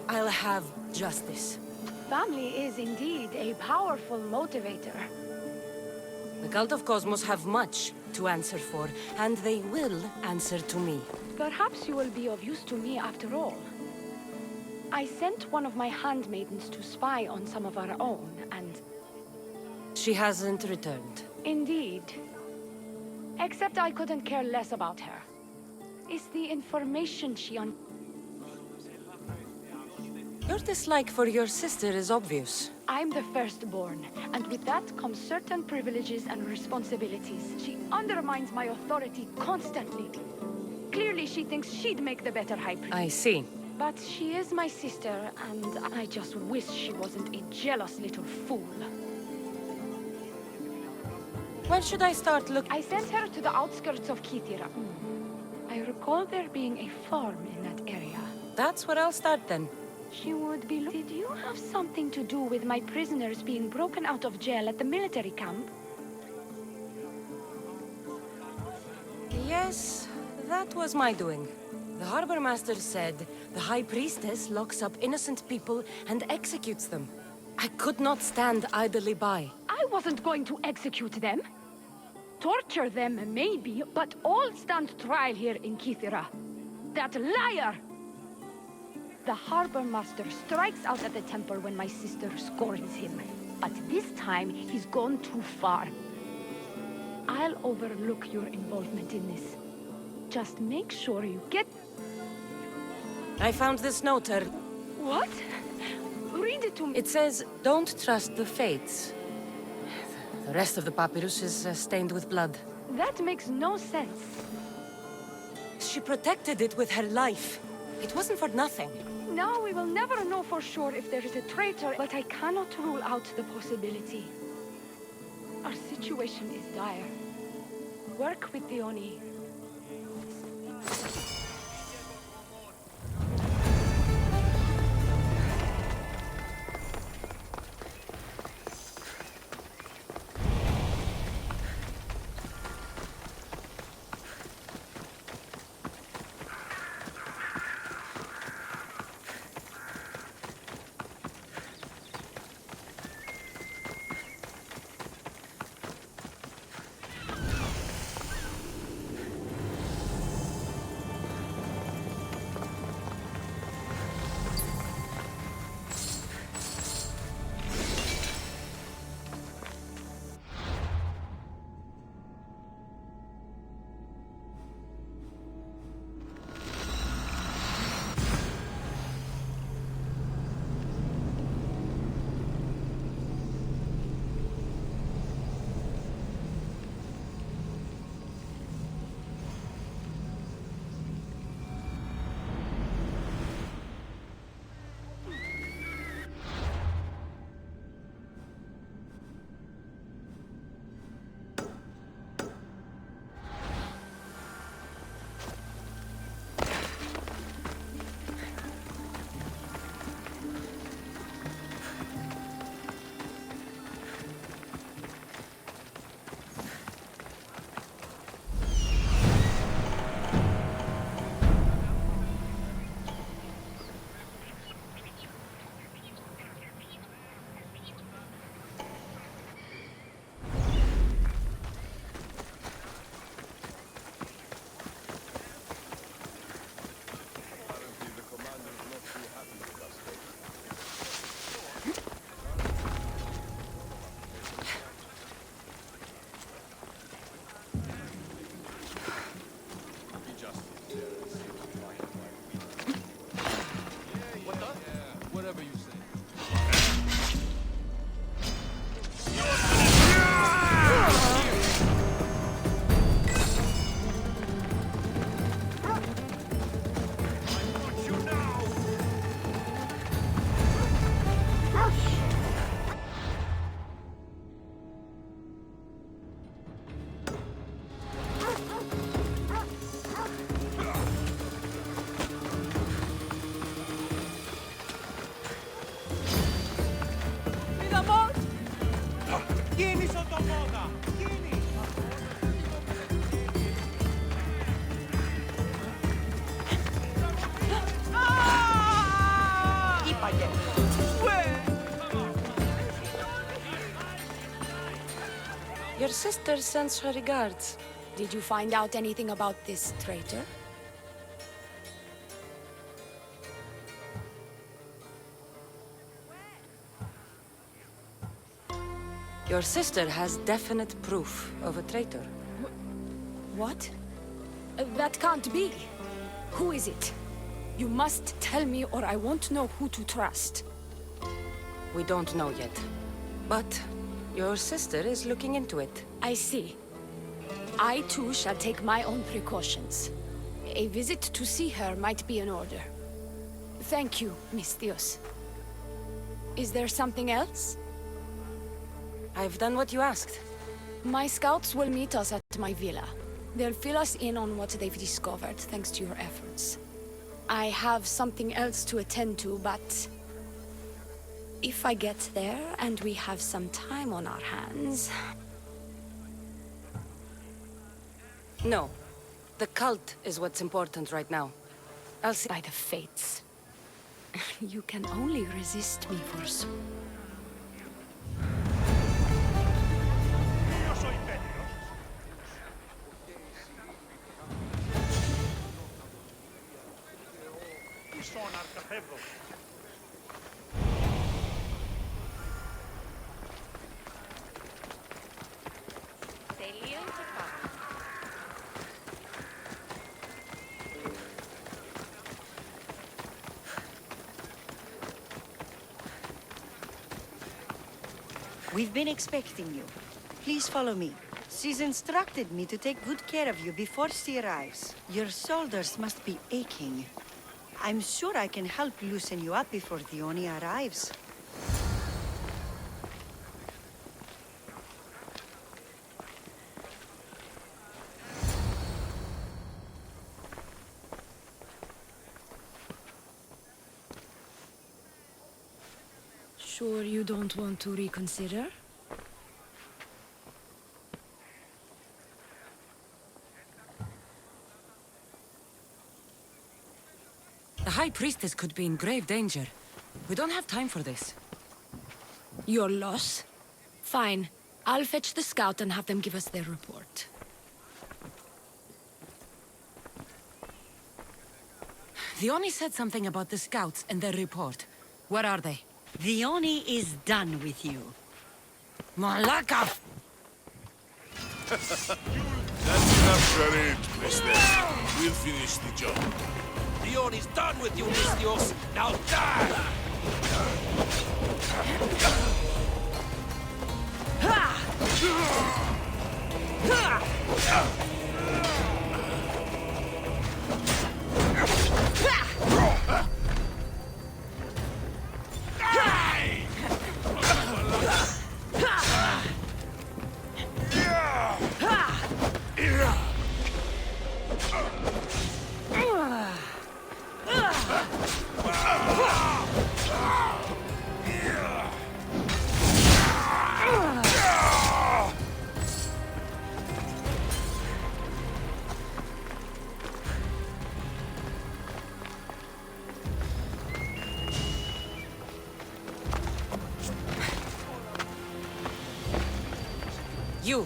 I'll have justice. Family is indeed a powerful motivator. The Cult of Cosmos have much to answer for, and they will answer to me. Perhaps you will be of use to me after all. I sent one of my handmaidens to spy on some of our own, and... She hasn't returned. Indeed. Except I couldn't care less about her. It's the information she Your dislike for your sister is obvious. I'm the firstborn, and with that comes certain privileges and responsibilities. She undermines my authority constantly. Clearly she thinks she'd make the better high priest. I see. But she is my sister, and I just wish she wasn't a jealous little fool. Where should I start looking? I sent her to the outskirts of Kythera. I recall there being a farm in that area. That's where I'll start then. She would be... Did you have something to do with my prisoners being broken out of jail at the military camp? Yes, that was my doing. The Harbor Master said the High Priestess locks up innocent people and executes them. I could not stand idly by. I wasn't going to execute them. Torture them, maybe, but all stand trial here in Kythera. That liar! The Harbor Master strikes out at the temple when my sister scorns him. But this time, he's gone too far. I'll overlook your involvement in this. Just make sure you get... I found this note. What? Read it to me. It says, don't trust the fates. The rest of the papyrus is stained with blood. That makes no sense. She protected it with her life. It wasn't for nothing. Now we will never know for sure if there is a traitor, but I cannot rule out the possibility. Our situation is dire. Work with the Oni. Your sister sends her regards. Did you find out anything about this traitor? Your sister has definite proof of a traitor. What? That can't be. Who is it? You must tell me or I won't know who to trust. We don't know yet. But your sister is looking into it. I see. I too shall take my own precautions. A visit to see her might be in order. Thank you, Misthios. Is there something else? I've done what you asked. My scouts will meet us at my villa. They'll fill us in on what they've discovered, thanks to your efforts. I have something else to attend to, but... if I get there and we have some time on our hands... No. The cult is what's important right now. I'll see by the fates. You can only resist me for so... We've been expecting you. Please follow me. She's instructed me to take good care of you before she arrives. Your shoulders must be aching. I'm sure I can help loosen you up before the Oni arrives. Sure you don't want to reconsider? The High Priestess could be in grave danger. We don't have time for this. Your loss? Fine. I'll fetch the scout and have them give us their report. The Oni said something about the scouts and their report. Where are they? The Oni is done with you. Malaka! That's enough charade, Priestess. We'll finish the job. The Oni's done with you, Misthios! Now die! You!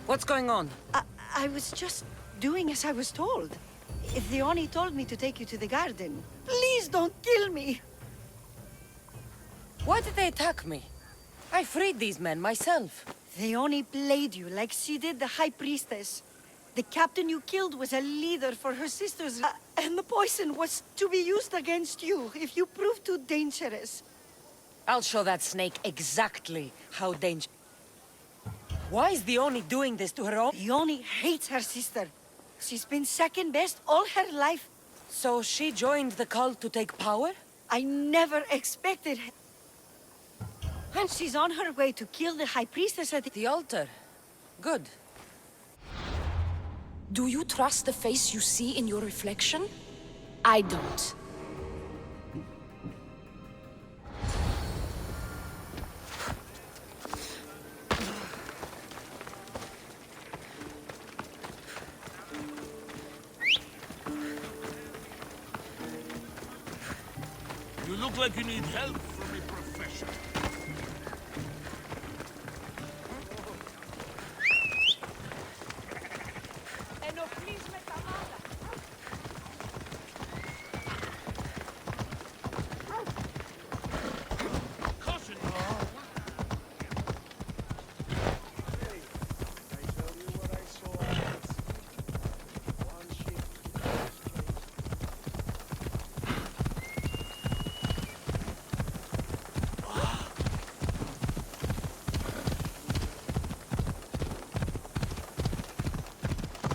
What's going on? I was just doing as I was told. If the Oni told me to take you to the garden, please don't kill me! Why did they attack me? I freed these men myself. The Oni played you like she did the High Priestess. The captain you killed was a leader for her sisters, and the poison was to be used against you if you proved too dangerous. I'll show that snake exactly how dangerous. Why is the Oni doing this to her own? The Oni hates her sister. She's been second best all her life. So she joined the cult to take power? I never expected it. And she's on her way to kill the High Priestess at the altar. Good. Do you trust the face you see in your reflection? I don't. look like you need help from a professional.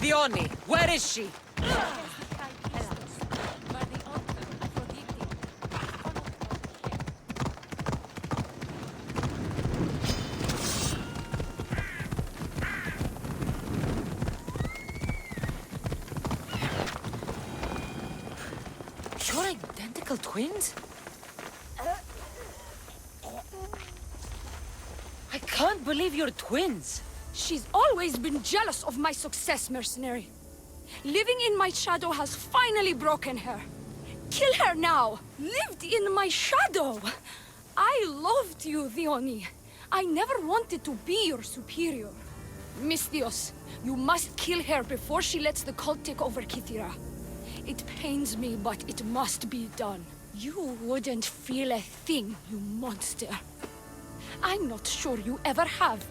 Dione, where is she? You're identical twins? I can't believe you're twins. She's always been jealous of my success, mercenary. Living in my shadow has finally broken her. Kill her now! Lived in my shadow! I loved you, Dione. I never wanted to be your superior. Misthios, you must kill her before she lets the cult take over Kythera. It pains me, but it must be done. You wouldn't feel a thing, you monster. I'm not sure you ever have.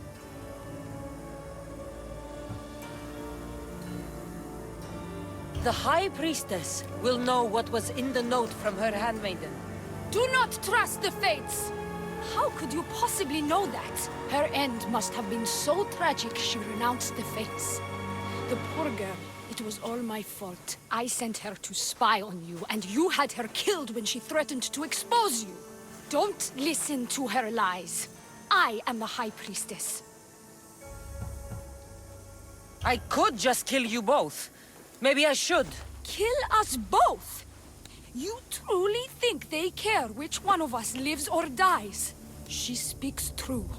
The High Priestess will know what was in the note from her handmaiden. Do not trust the Fates! How could you possibly know that? Her end must have been so tragic she renounced the Fates. The poor girl, it was all my fault. I sent her to spy on you, and you had her killed when she threatened to expose you. Don't listen to her lies. I am the High Priestess. I could just kill you both. Maybe I should. Kill us both? You truly think they care which one of us lives or dies? She speaks true.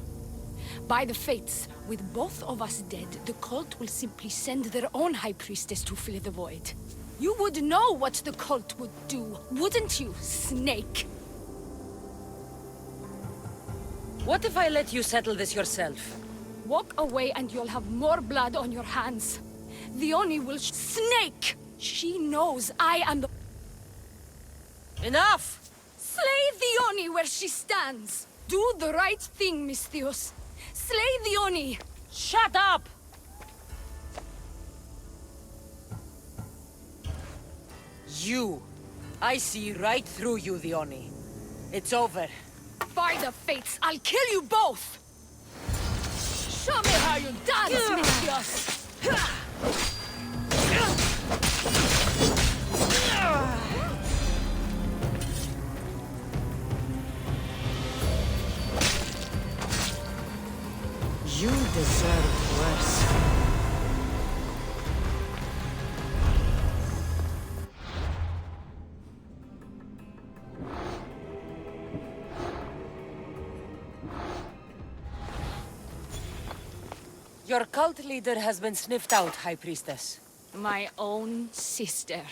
By the Fates, with both of us dead, the cult will simply send their own High Priestess to fill the void. You would know what the cult would do, wouldn't you, Snake? What if I let you settle this yourself? Walk away and you'll have more blood on your hands. Dione will Snake! She knows I am the... Enough! Slay Dione where she stands! Do the right thing, Misthios. Slay Dione! Shut up! You. I see right through you, Dione. It's over. By the Fates, I'll kill you both! Show me how you dance, Misthios! You deserve worse. Your cult leader has been sniffed out, High Priestess. My own sister.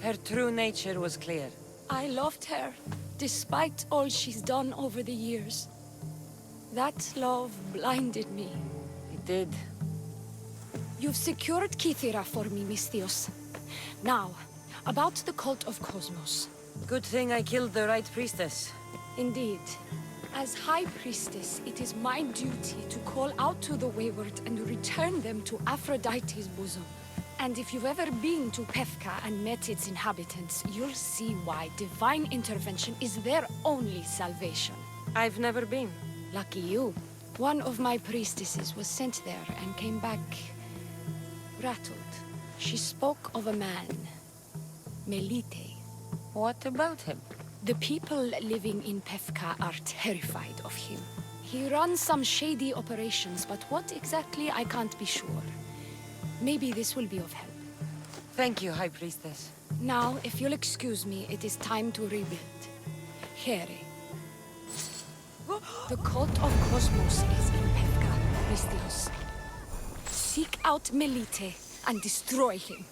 Her true nature was clear. I loved her, despite all she's done over the years. That love blinded me. It did. You've secured Kythera for me, Misthios. Now, about the Cult of Cosmos. Good thing I killed the right priestess. Indeed. As High Priestess, it is my duty to call out to the wayward and return them to Aphrodite's bosom. And if you've ever been to Pefka and met its inhabitants, you'll see why divine intervention is their only salvation. I've never been. Lucky you. One of my priestesses was sent there and came back rattled. She spoke of a man, Melite. What about him? The people living in Pefka are terrified of him. He runs some shady operations, but what exactly I can't be sure. Maybe this will be of help. Thank you, High Priestess. Now, if you'll excuse me, it is time to rebuild. Here. The Cult of Cosmos is in Pefka, Misthios. Seek out Melite. and destroy him.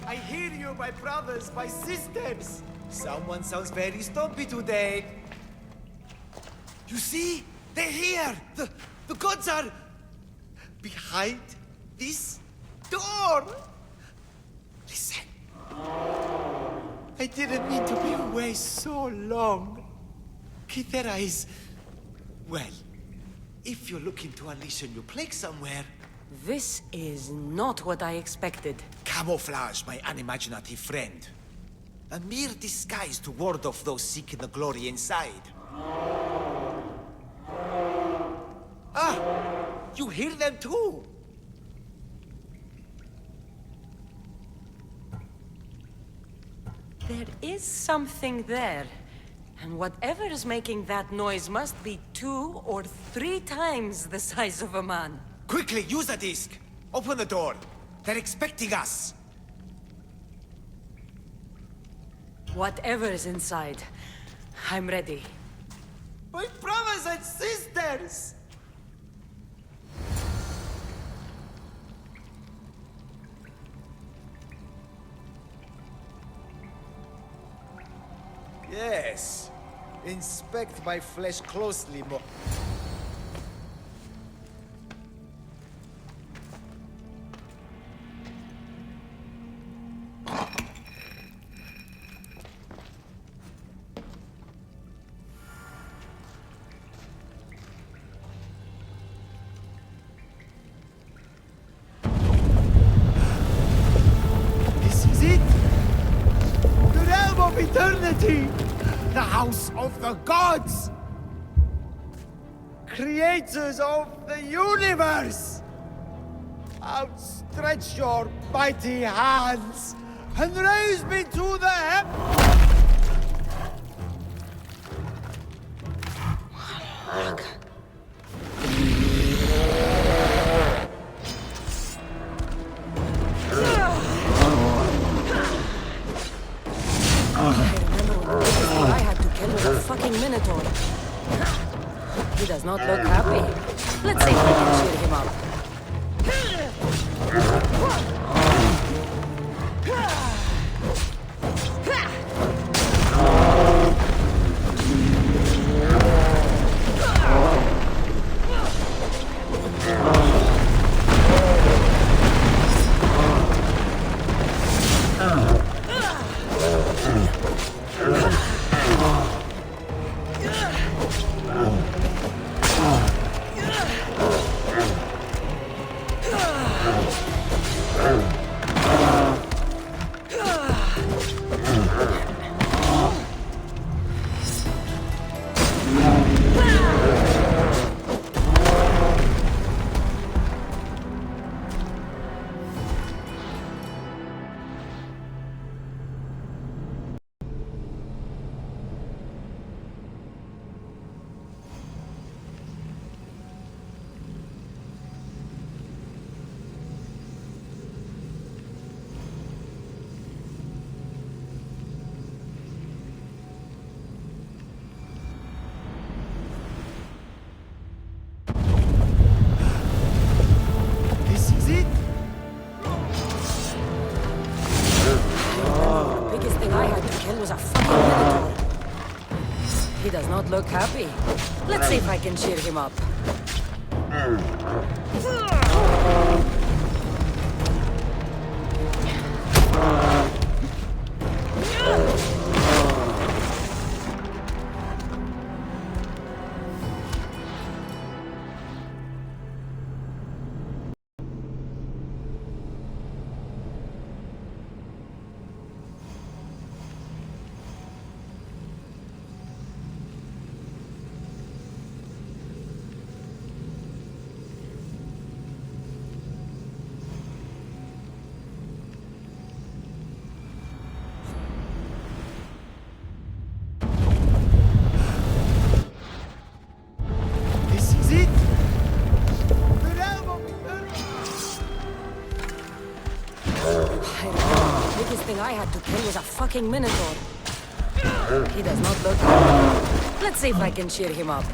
I hear you, my brothers, my sisters. Someone sounds very stumpy today. You see? They're here! The gods are behind this door! Listen. I didn't mean to be away so long. Kythera is... well, if you're looking to unleash a new plague somewhere... This is not what I expected. Camouflage, my unimaginative friend. A mere disguise to ward off those seeking the glory inside. Ah! You hear them too! There is something there. And whatever is making that noise must be 2 or 3 times the size of a man. Quickly, use the disc! Open the door! They're expecting us! Whatever is inside, I'm ready. My brothers and sisters! Yes. Inspect my flesh closely, This is it! The realm of eternity! The house of the gods! Creators of the universe! Outstretch your mighty hands and raise me to the I had to kill with a fucking minotaur. He does not look happy. Let's see if we can cheer him up. not look happy. Let's see if I can cheer him up. I had to kill was a fucking minotaur. He does not look happy. Let's see if I can cheer him up.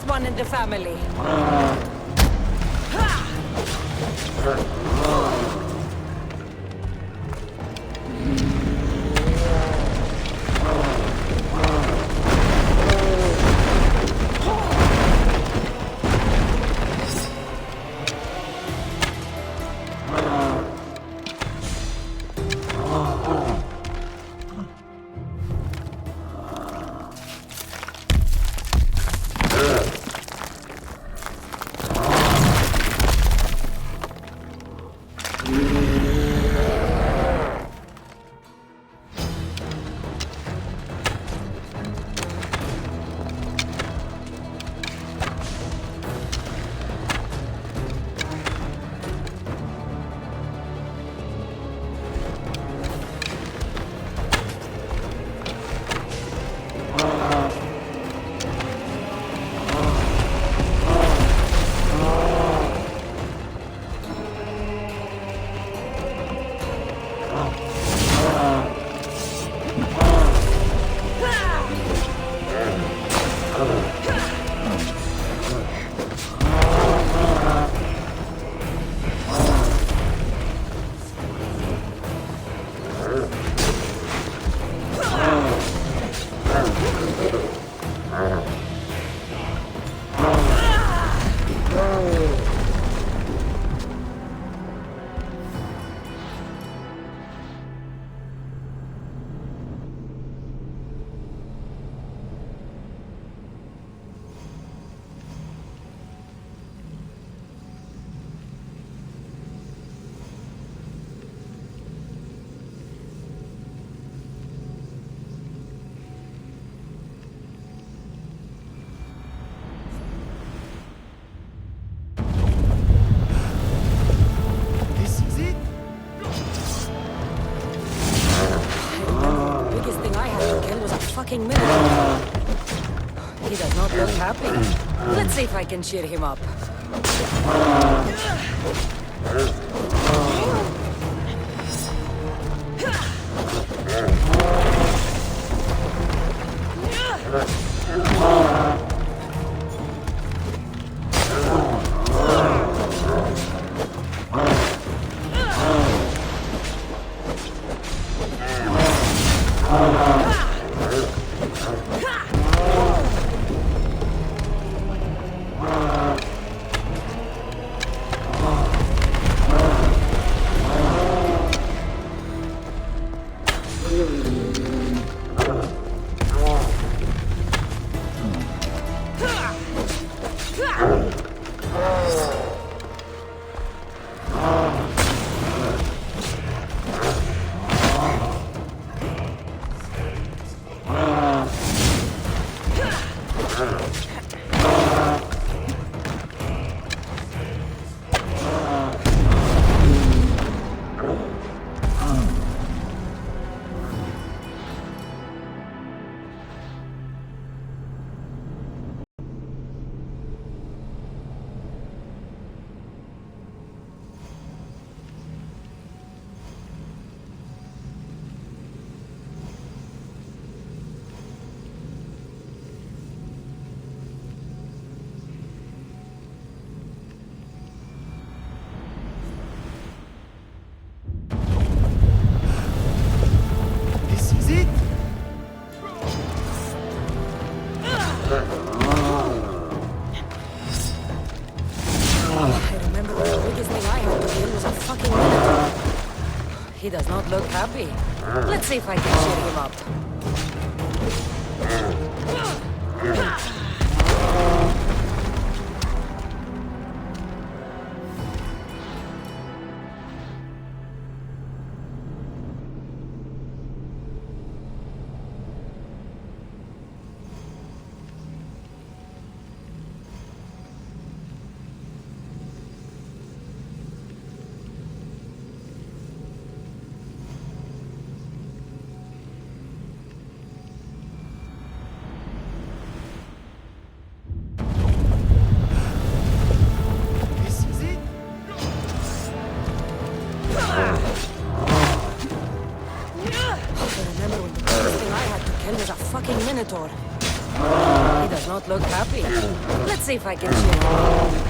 One in the family. Minotaur. He does not look happy. Let's see if I can cheer him up. He does not look happy. Let's see if I can cheer him up. He does not look happy. Let's see if I can cheer him up.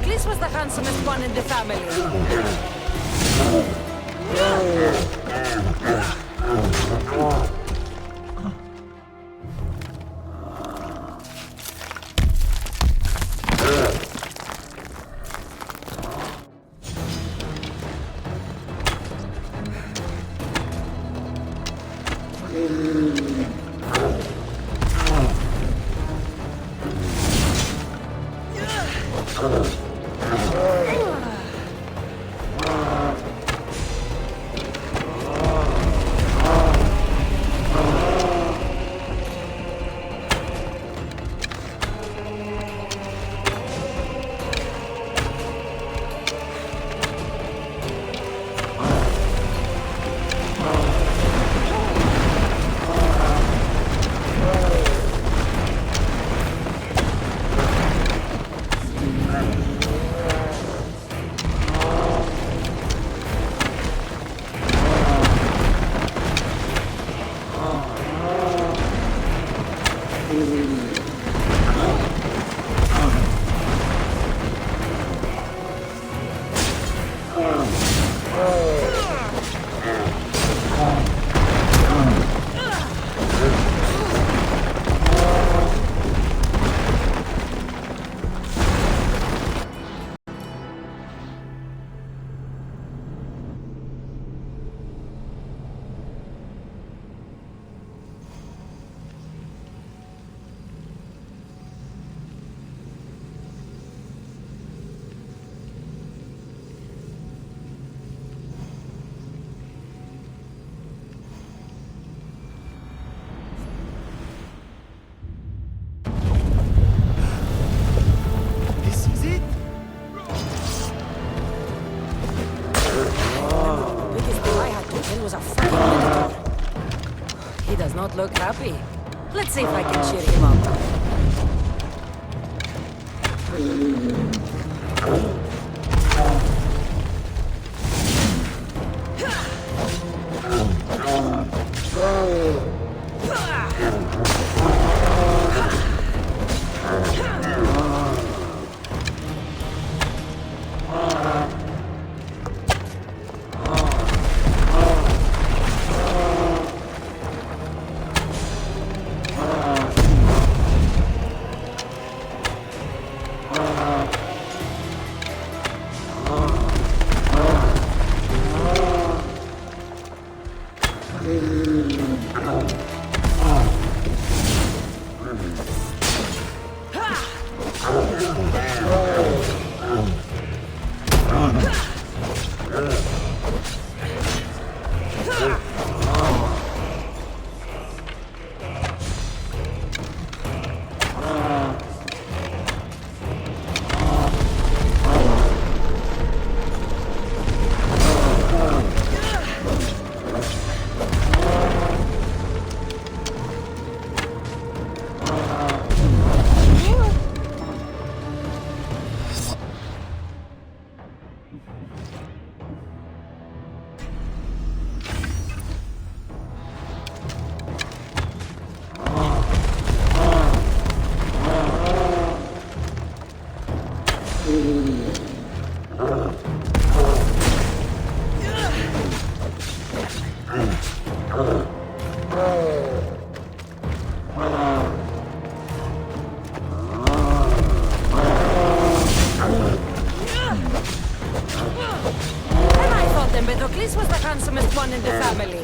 This was the handsomest one in the family. until was a fucking minotaur. He does not look happy. Let's see if I can cheer him up. Was the handsomest one in the family.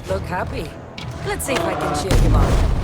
not look happy. Let's see if I can cheer him up.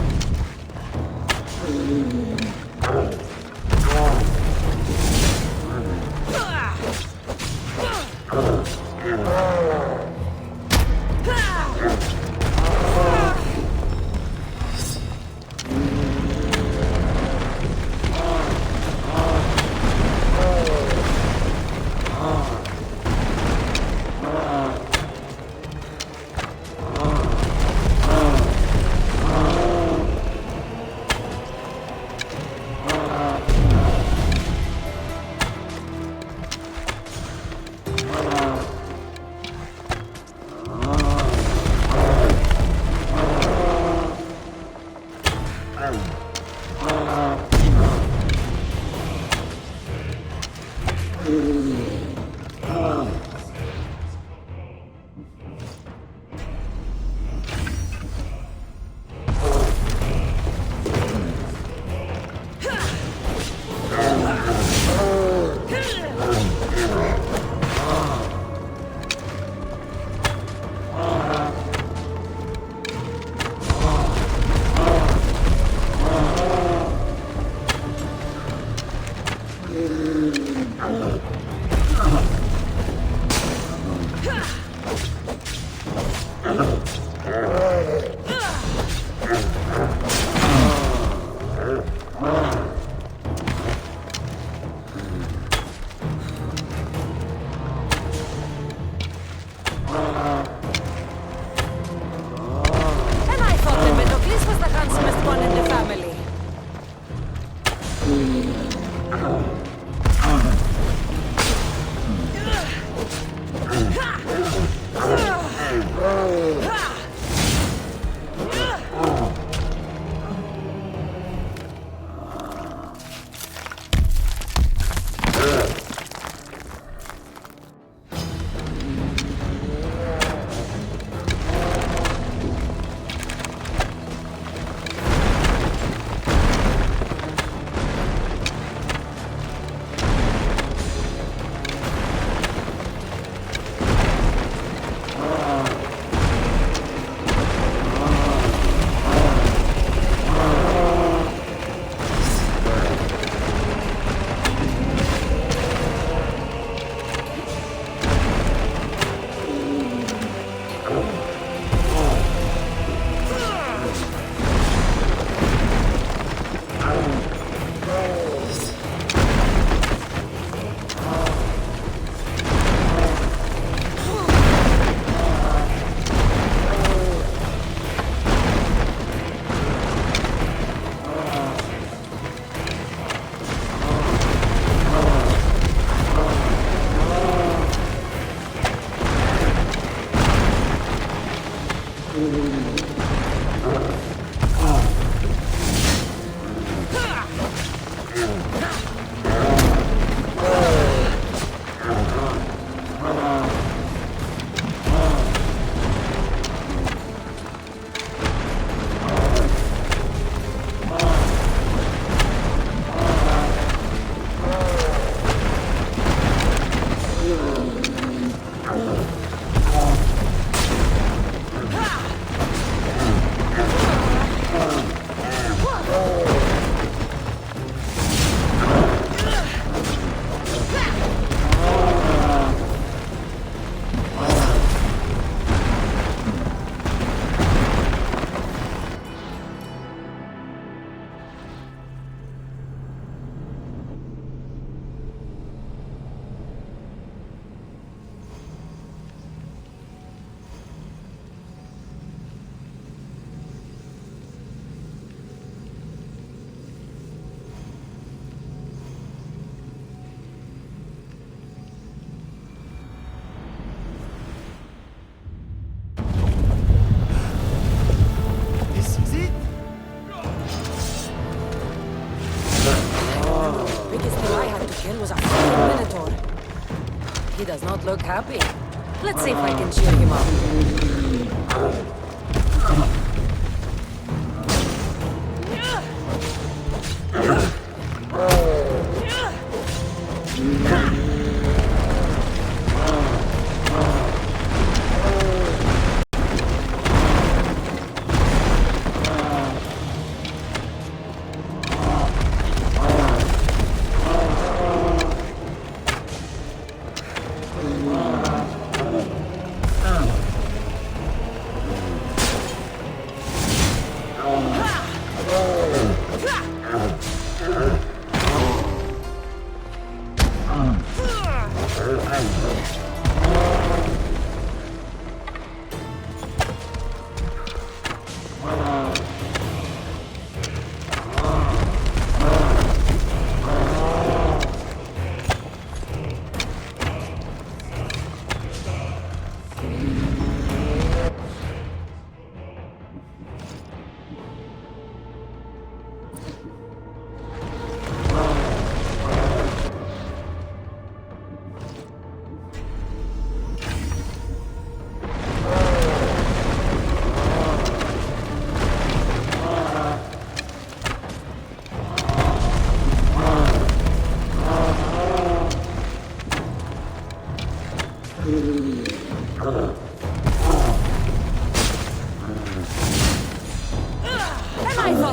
He does not look happy. Let's see if I can cheer him up.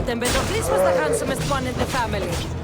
them, but this was the handsomest one in the family.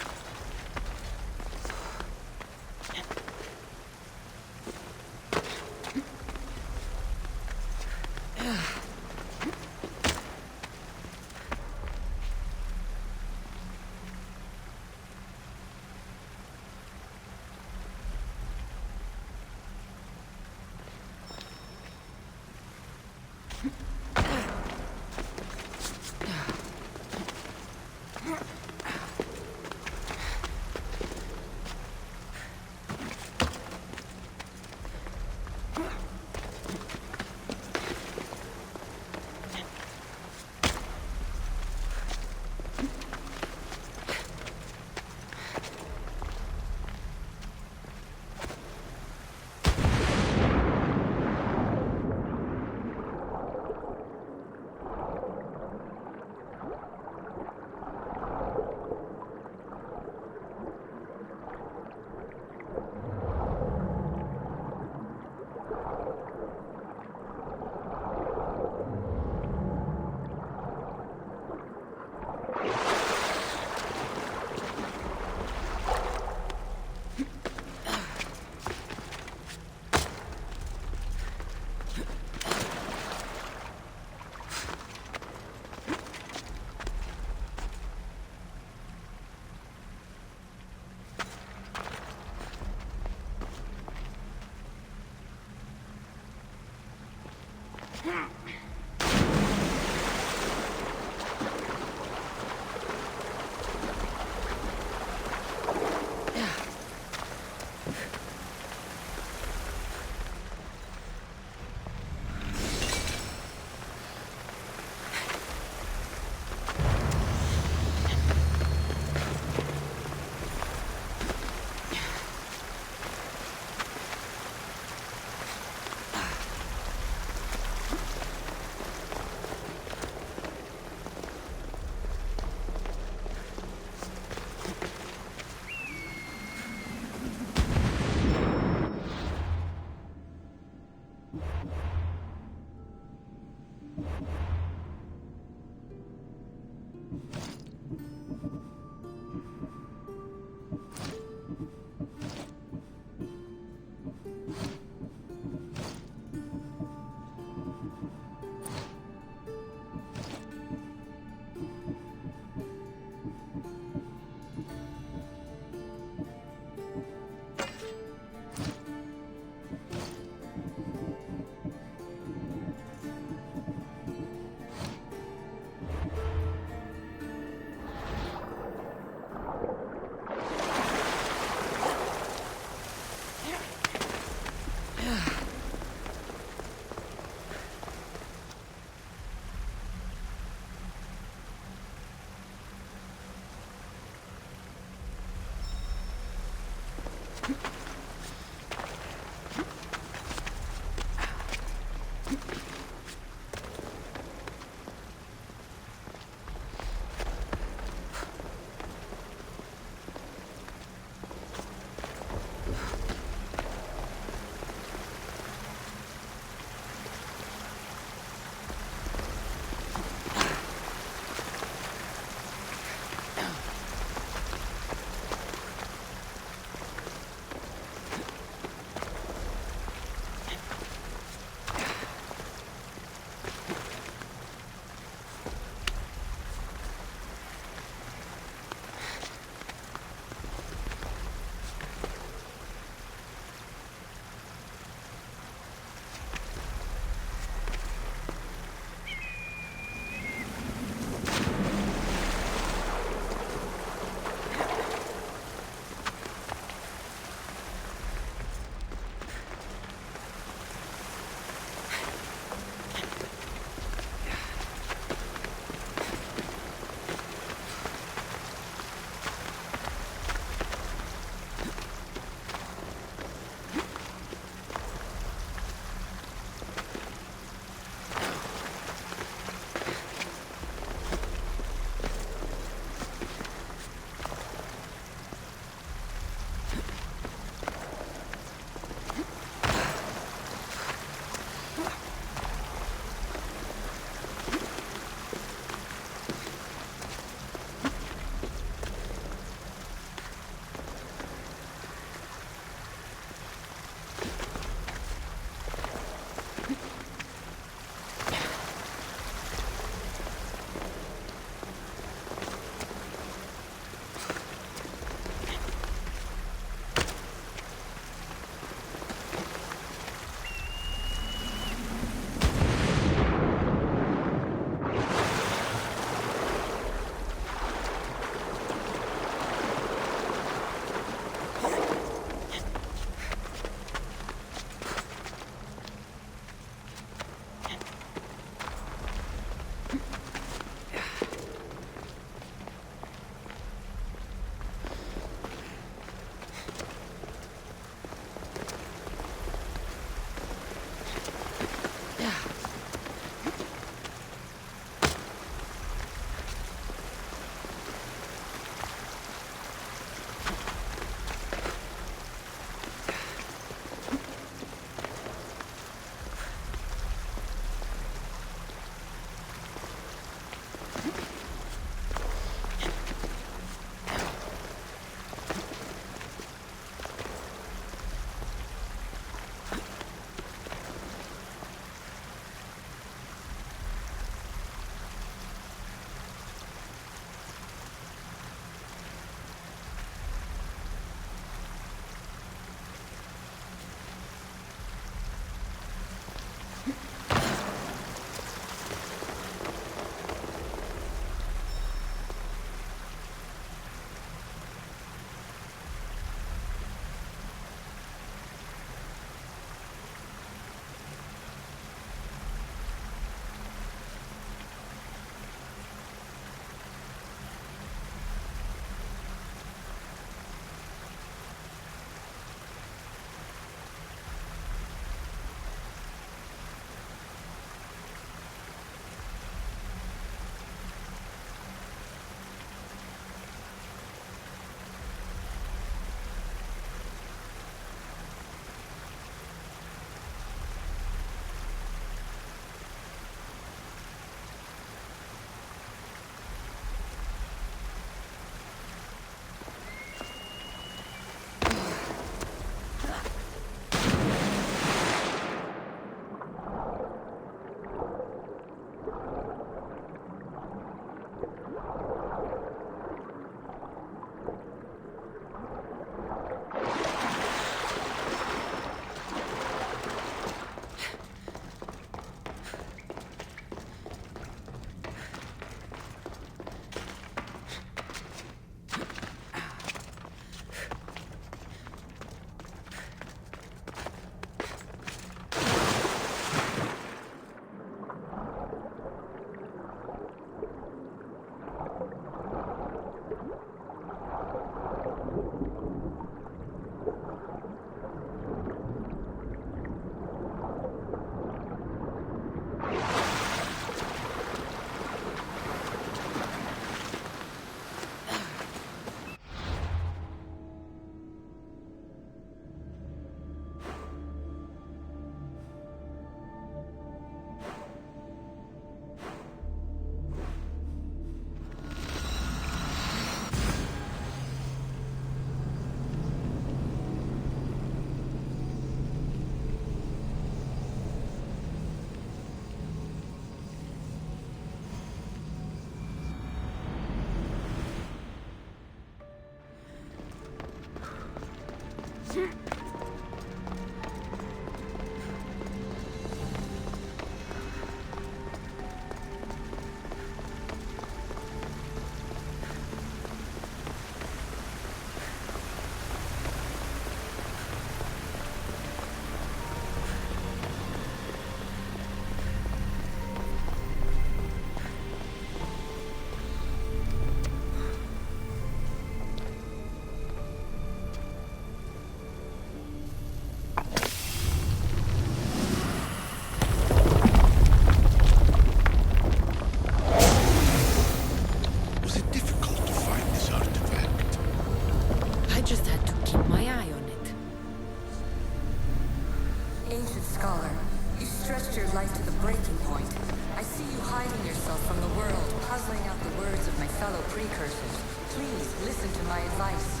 your life to the breaking point. I see you hiding yourself from the world, puzzling out the words of my fellow precursors. Please, listen to my advice.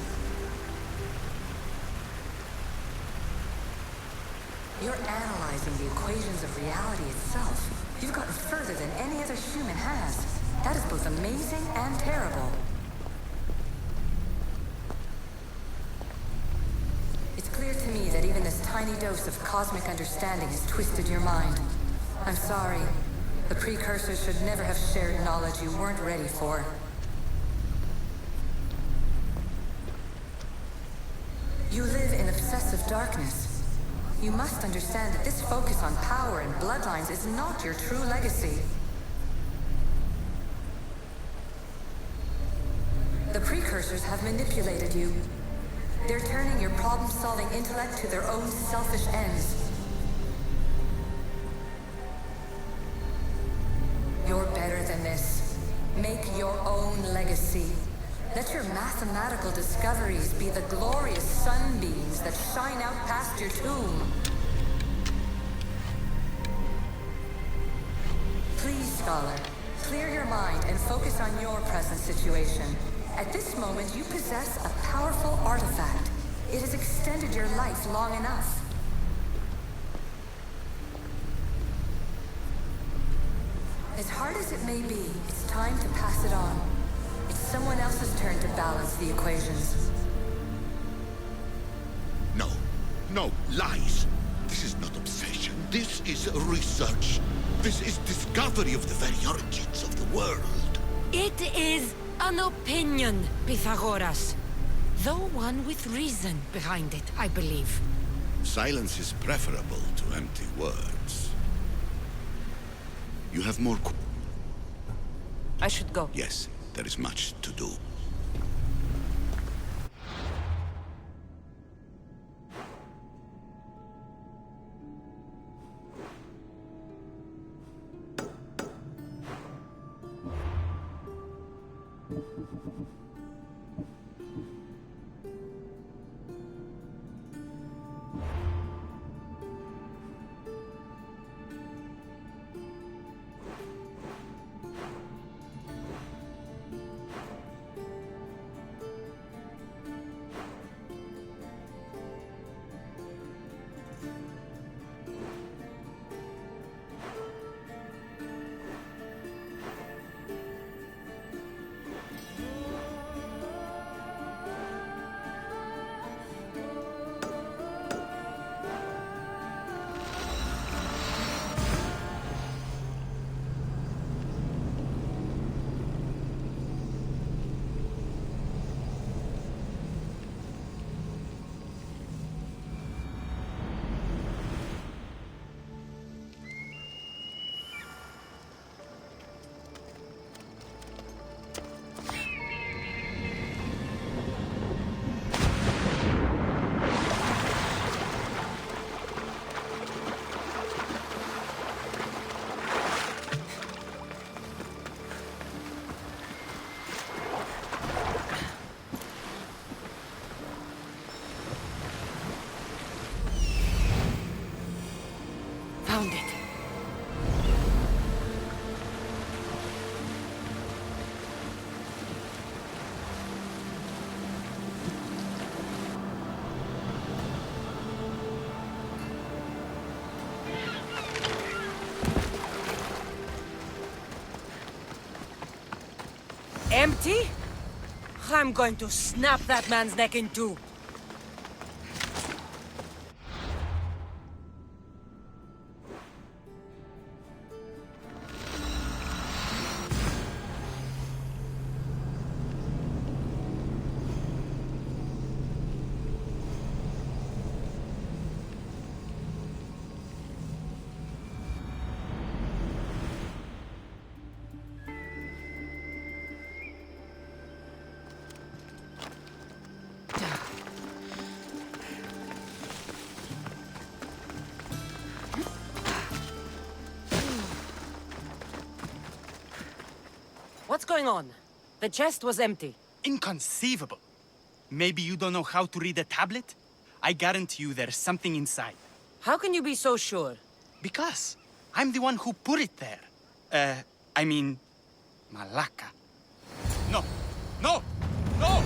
You're analyzing the equations of reality itself. You've gotten further than any other human has. That is both amazing and terrible. It's clear to me that even this tiny dose of cosmic understanding has twisted your mind. I'm sorry. The precursors should never have shared knowledge you weren't ready for. You live in obsessive darkness. You must understand that this focus on power and bloodlines is not your true legacy. The precursors have manipulated you. They're turning your problem-solving intellect to their own selfish ends. You're better than this. Make your own legacy. Let your mathematical discoveries be the glorious sunbeams that shine out past your tomb. Please, Scholar, clear your mind and focus on your present situation. At this moment, you possess a powerful artifact. It has extended your life long enough. As hard as it may be, it's time to pass it on. It's someone else's turn to balance the equations. No. No, lies. This is not obsession. This is research. This is discovery of the very origins of the world. It is an opinion, Pythagoras. Though one with reason behind it, I believe. Silence is preferable to empty words. You have more... I should go. Yes, there is much to do. Found it. Empty? I'm going to snap that man's neck in two. What's going on? The chest was empty. Inconceivable. Maybe you don't know how to read a tablet? I guarantee you there's something inside. How can you be so sure? Because I'm the one who put it there. I mean, Malaka. No! No! No!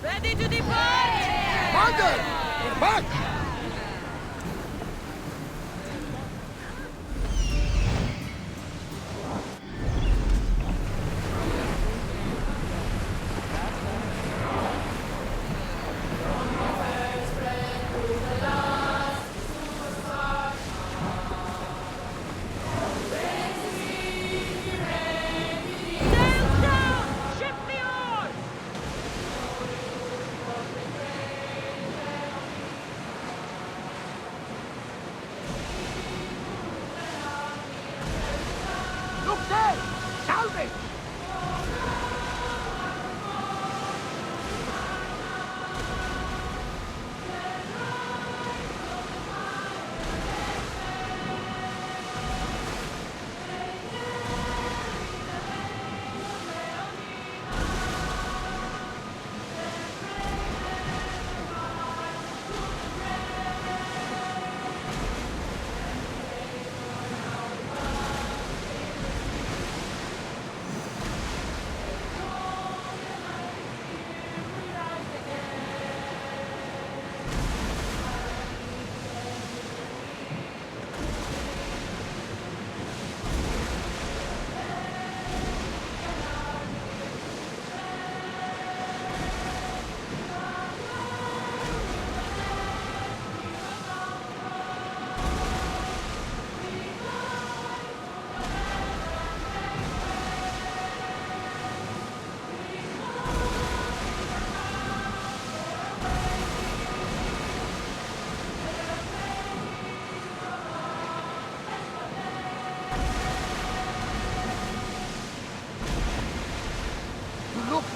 Ready to depart! Commander! We're back! Look there! Salvage!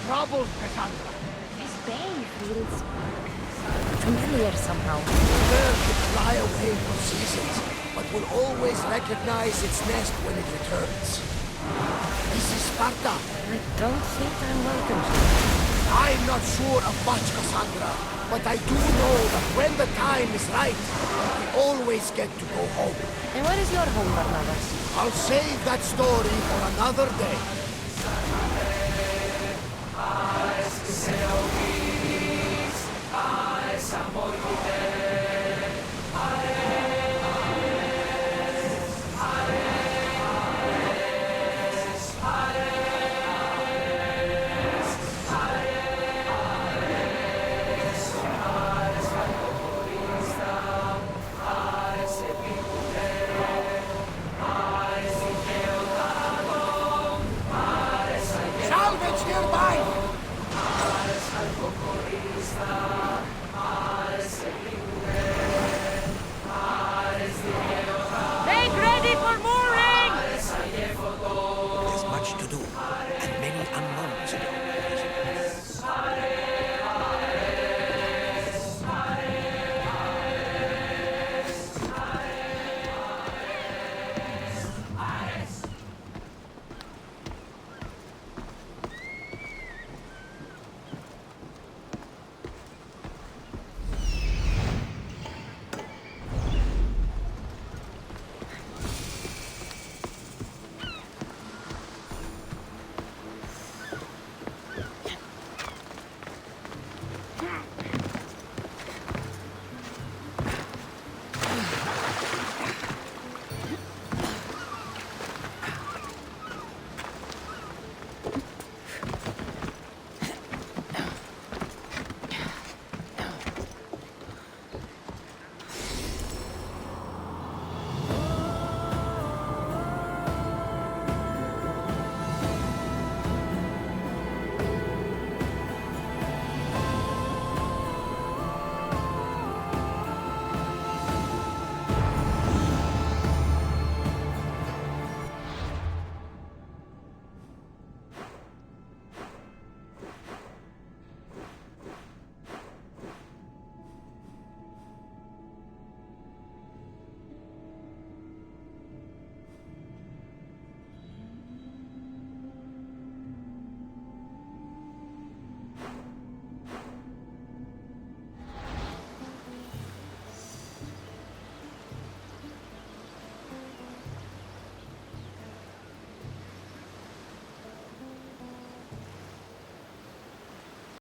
Troubled, Cassandra. His bay feels familiar somehow. The bird can fly away for seasons, but will always recognize its nest when it returns. This is Sparta. I don't think I'm welcome. I'm not sure of much, Cassandra, but I do know that when the time is right, we always get to go home. And where is your home, Barnabas? I'll save that story for another day.